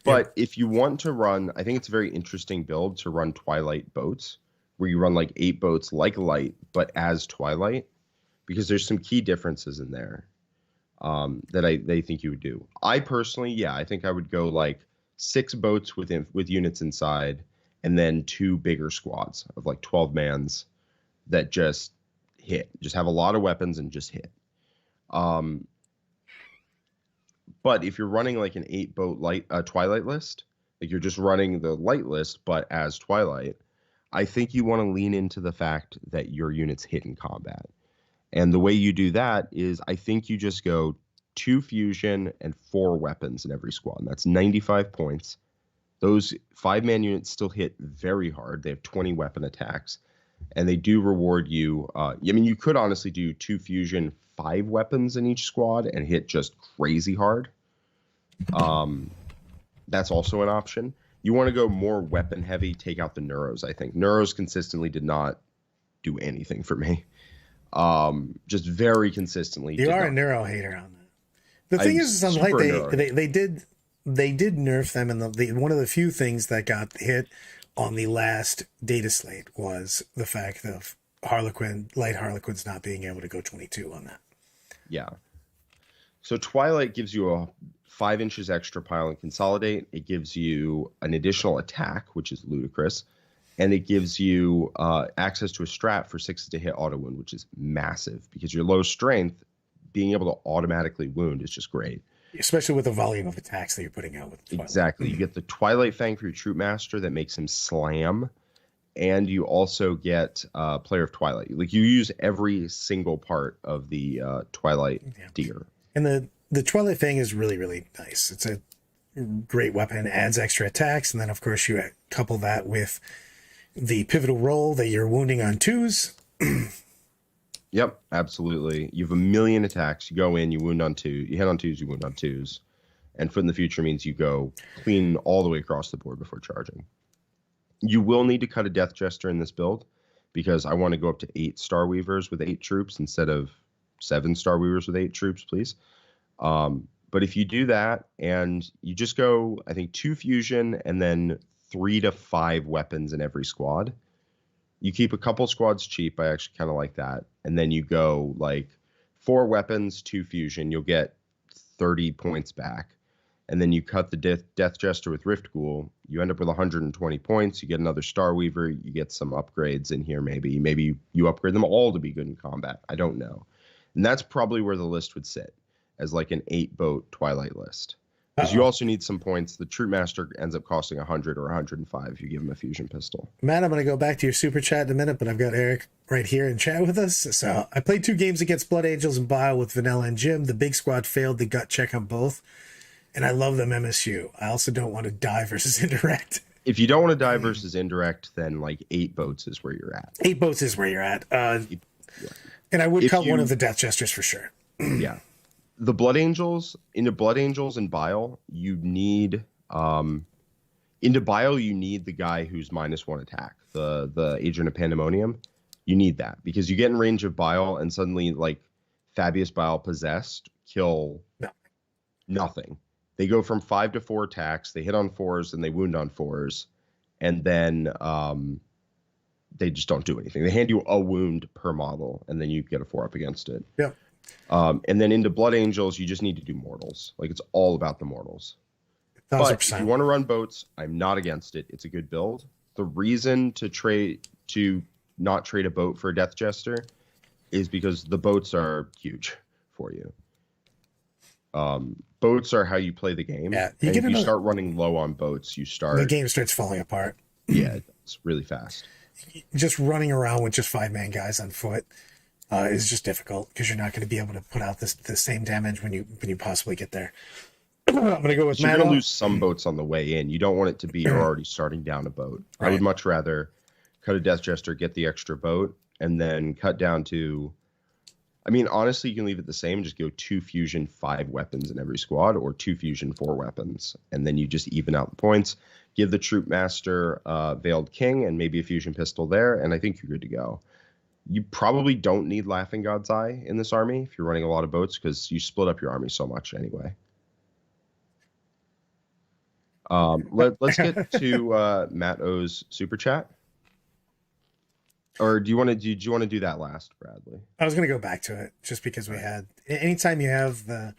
But if you want to run, I think it's a very interesting build to run Twilight boats, where you run like 8 boats like Light, but as Twilight, because there's some key differences in there that they think you would do. I personally, I think I would go like 6 boats with units inside, and then 2 bigger squads of like 12 mans that just have a lot of weapons and just hit. But if you're running like an 8 boat Twilight list, like you're just running the light list, but as Twilight, I think you want to lean into the fact that your units hit in combat. And the way you do that is I think you just go 2 fusion and 4 weapons in every squad. And that's 95 points. Those 5-man units still hit very hard. They have 20 weapon attacks. And they do reward you. I mean, you could honestly do 2 fusion, 5 weapons in each squad and hit just crazy hard. That's also an option. You want to go more weapon heavy, take out the Neuros, I think. Neuros consistently did not do anything for me. Just very consistently. You are a Neuro hater on that. The thing is, on light, they did nerf them, and one of the few things that got hit on the last data slate was the fact of light Harlequins not being able to go 22 on that. Yeah. So Twilight gives you a 5 inches extra pile and consolidate. It gives you an additional attack, which is ludicrous. And it gives you access to a strat for 6 to hit auto wound, which is massive because your low strength, being able to automatically wound is just great. Especially with the volume of attacks that you're putting out with Twilight. Exactly. You get the Twilight Fang for your Troop Master that makes him slam. And you also get Player of Twilight. Like you use every single part of the Twilight deer. And the Twilight Fang is really, really nice. It's a great weapon, adds extra attacks, and then of course you couple that with the pivotal roll that you're wounding on 2s. Yep, absolutely. You have 1 million attacks. You go in, you wound on 2. You hit on 2s, you wound on 2s. And Foot in the Future means you go clean all the way across the board before charging. You will need to cut a Death Jester in this build because I want to go up to 8 Star Weavers with 8 troops instead of 7 Star Weavers with 8 troops, please. But if you do that and you just go, I think 2 fusion and then 3 to 5 weapons in every squad, you keep a couple squads cheap. I actually kind of like that. And then you go like 4 weapons, 2 fusion, you'll get 30 points back. And then you cut the Death Jester with Rift Ghoul. You end up with 120 points. You get another Star Weaver. You get some upgrades in here maybe. Maybe you upgrade them all to be good in combat. I don't know. And that's probably where the list would sit, as like an 8-boat Twilight list. Because you also need some points. The Troop Master ends up costing 100 or 105 if you give him a fusion pistol. Matt, I'm going to go back to your super chat in a minute, but I've got Eric right here in chat with us. So I played 2 games against Blood Angels and Bile with Vanilla and Jim. The big squad failed the gut check on both. And I love them MSU. I also don't want to die versus indirect. If you don't want to die versus indirect, then like 8 boats is where you're at. 8 boats is where you're at. And I would cut one of the Death Jesters for sure. Yeah. The Blood Angels, into Blood Angels and Bile, you need into Bile you need the guy who's -1 attack, the Agent of Pandemonium. You need that because you get in range of Bile and suddenly like Fabius Bile possessed kill nothing. They go from 5 to 4 attacks, they hit on 4s and they wound on 4s, and then they just don't do anything. They hand you a wound per model and then you get a 4 up against it. Yeah. And then into Blood Angels, you just need to do mortals. Like it's all about the mortals. 1,000%. But if you want to run boats, I'm not against it. It's a good build. The reason to not trade a boat for a Death Jester is because the boats are huge for you. Boats are how you play the game. Yeah, if you start running low on boats, the game starts falling apart. Yeah, it's really fast. Just running around with just 5-man guys on foot is just difficult because you're not going to be able to put out the same damage when you possibly get there. I'm going to go with Matt. You're going to lose some boats on the way in. You don't want it to be you're already starting down a boat. Right. I would much rather cut a Death Jester, get the extra boat, and then cut down to... I mean, honestly, you can leave it the same. Just go 2 fusion, 5 weapons in every squad, or 2 fusion, 4 weapons. And then you just even out the points. Give the Troop Master Veiled King and maybe a fusion pistol there, and I think you're good to go. You probably don't need Laughing God's Eye in this army if you're running a lot of boats, because you split up your army so much anyway. Let's get to Matt O's super chat. Or do you want to do that last, Bradley? I was going to go back to it just because we had. Anytime you have the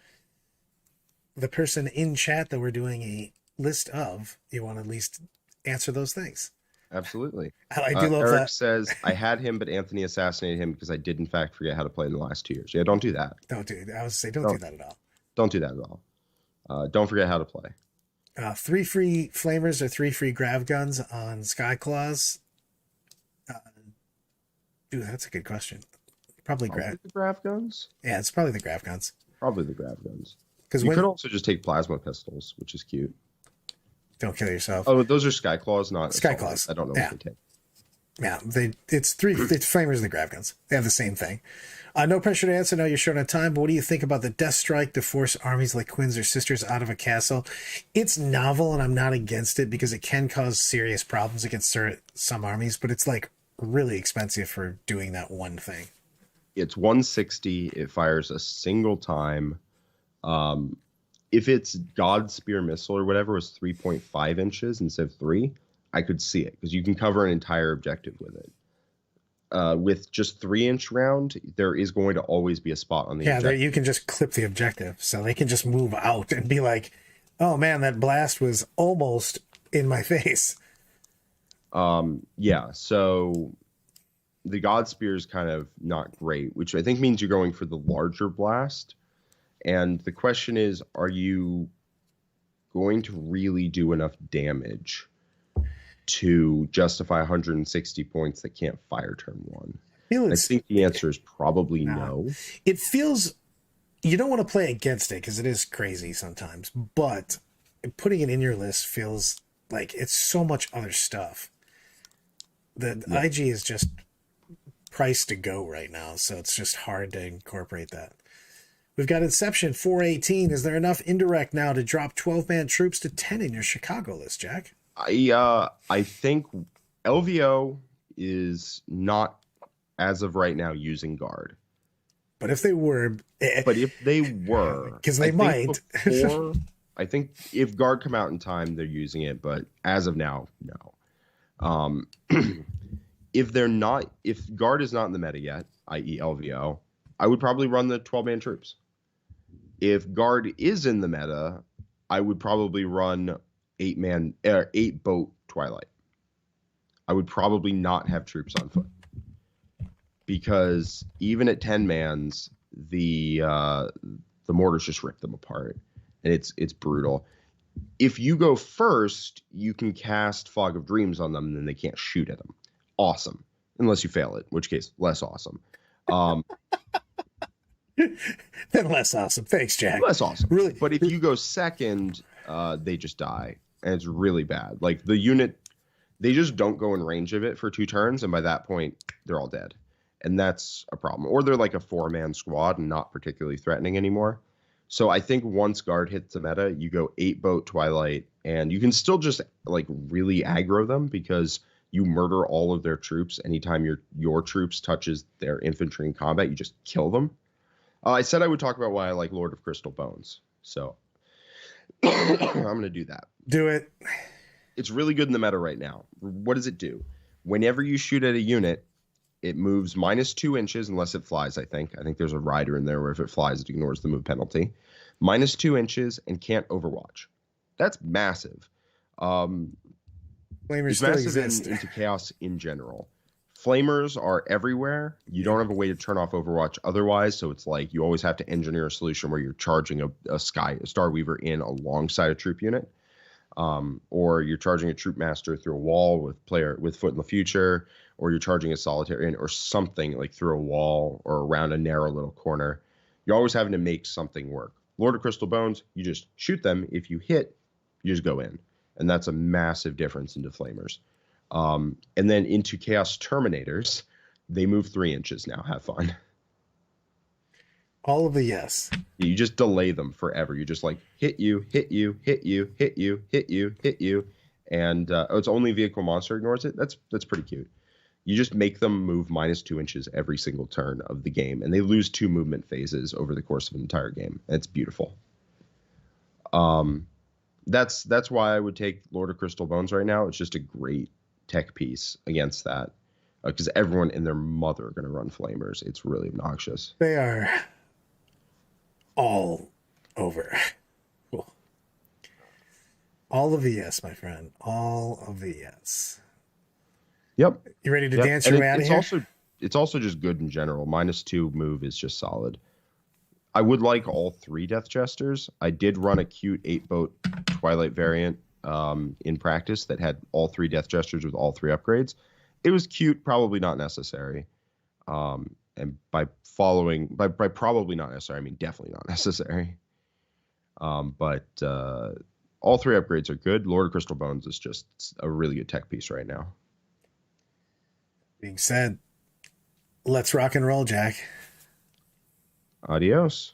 person in chat that we're doing a list of, you want to at least answer those things. Absolutely. I do love Eric that. says, I had him, but Anthony assassinated him because I did, in fact, forget how to play in the last 2 years. Yeah, don't do that. Don't do it. I was say, don't do that at all. Don't do that at all. Don't forget how to play. 3 free flamers or 3 free grav guns on Skyclaws. Dude, that's a good question. Probably the grav guns? Yeah, it's probably the grav guns. Probably the grav guns. Because you could also just take plasma pistols, which is cute. Don't kill yourself. Oh, those are Skyclaws, not Skyclaws. I don't know what they take. Yeah, it's flamers and the grav guns. They have the same thing. No pressure to answer. I know you're short on time, but what do you think about the Death Strike to force armies like Quinns or Sisters out of a castle? It's novel, and I'm not against it because it can cause serious problems against some armies, but it's like really expensive for doing that one thing. It's 160. It fires a single time. If it's God Spear missile or whatever was 3.5 inches instead of 3, I could see it because you can cover an entire objective with it. With just 3-inch round, there is going to always be a spot on the objective. Yeah, you can just clip the objective, so they can just move out and be like, "Oh man, that blast was almost in my face." Yeah. So the God Spear is kind of not great, which I think means you're going for the larger blast. And the question is, are you going to really do enough damage to justify 160 points that can't fire turn 1? I think the answer is probably no. It feels, you don't want to play against it because it is crazy sometimes, but putting it in your list feels like it's so much other stuff. The IG is just priced to go right now, so it's just hard to incorporate that. We've got Inception 418. Is there enough indirect now to drop 12-man troops to 10 in your Chicago list, Jack? I think LVO is not, as of right now, using Guard. But if they were... Because they might. I think if Guard come out in time, they're using it. But as of now, no. If Guard is not in the meta yet, i.e. LVO, I would probably run the 12-man troops. If Guard is in the meta, I would probably run 8-boat Twilight. I would probably not have troops on foot because even at 10 mans, the mortars just rip them apart, and it's brutal. If you go first, you can cast Fog of Dreams on them, and then they can't shoot at them. Awesome, unless you fail it, in which case less awesome. Then less awesome. Thanks, Jack. Less awesome, really. But if you go second, they just die. And it's really bad. Like the unit, they just don't go in range of it for 2 turns, and by that point, they're all dead. And that's a problem. Or they're like a 4-man squad and not particularly threatening anymore. So I think once Guard hits the meta, you go 8-boat Twilight, and you can still just like really aggro them because you murder all of their troops. Anytime your troops touches their infantry in combat, you just kill them. I said I would talk about why I like Lord of Crystal Bones. So I'm going to do that. Do it. It's really good in the meta right now. What does it do? Whenever you shoot at a unit, it moves -2 inches unless it flies, I think. I think there's a rider in there where if it flies, it ignores the move penalty. -2 inches and can't overwatch. That's massive. Flamers it's still massive exist. into Chaos in general. Flamers are everywhere. You don't have a way to turn off Overwatch otherwise, so it's like you always have to engineer a solution where you're charging a Starweaver in alongside a troop unit. Or you're charging a troop master through a wall with Foot in the Future, or you're charging a solitaire in, or something like through a wall or around a narrow little corner. You're always having to make something work. Lord of Crystal Bones, you just shoot them. If you hit, you just go in. And that's a massive difference into Flamers. And then into Chaos Terminators, they move 3 inches now. Have fun. All of the yes. You just delay them forever. You just like hit you, hit you, hit you, hit you, hit you, hit you. And it's only vehicle monster ignores it. That's pretty cute. You just make them move -2 inches every single turn of the game. And they lose 2 movement phases over the course of an entire game. It's beautiful. That's why I would take Lord of Crystal Bones right now. It's just a great tech piece against that. Because everyone and their mother are going to run Flamers. It's really obnoxious. They are all over. Cool. All of the yes, my friend. All of the yes. Yep. You ready to Yep. dance And your way out of here? it's also just good in general. -2 move is just solid. I would like all 3 Death Jesters. I did run a cute 8-boat Twilight variant in practice that had all 3 Death Jesters with all 3 upgrades. It was cute, probably not necessary. And by probably not necessary, I mean definitely not necessary. But all 3 upgrades are good. Lord of Crystal Bones is just a really good tech piece right now. Being said, let's rock and roll, Jack. Adios.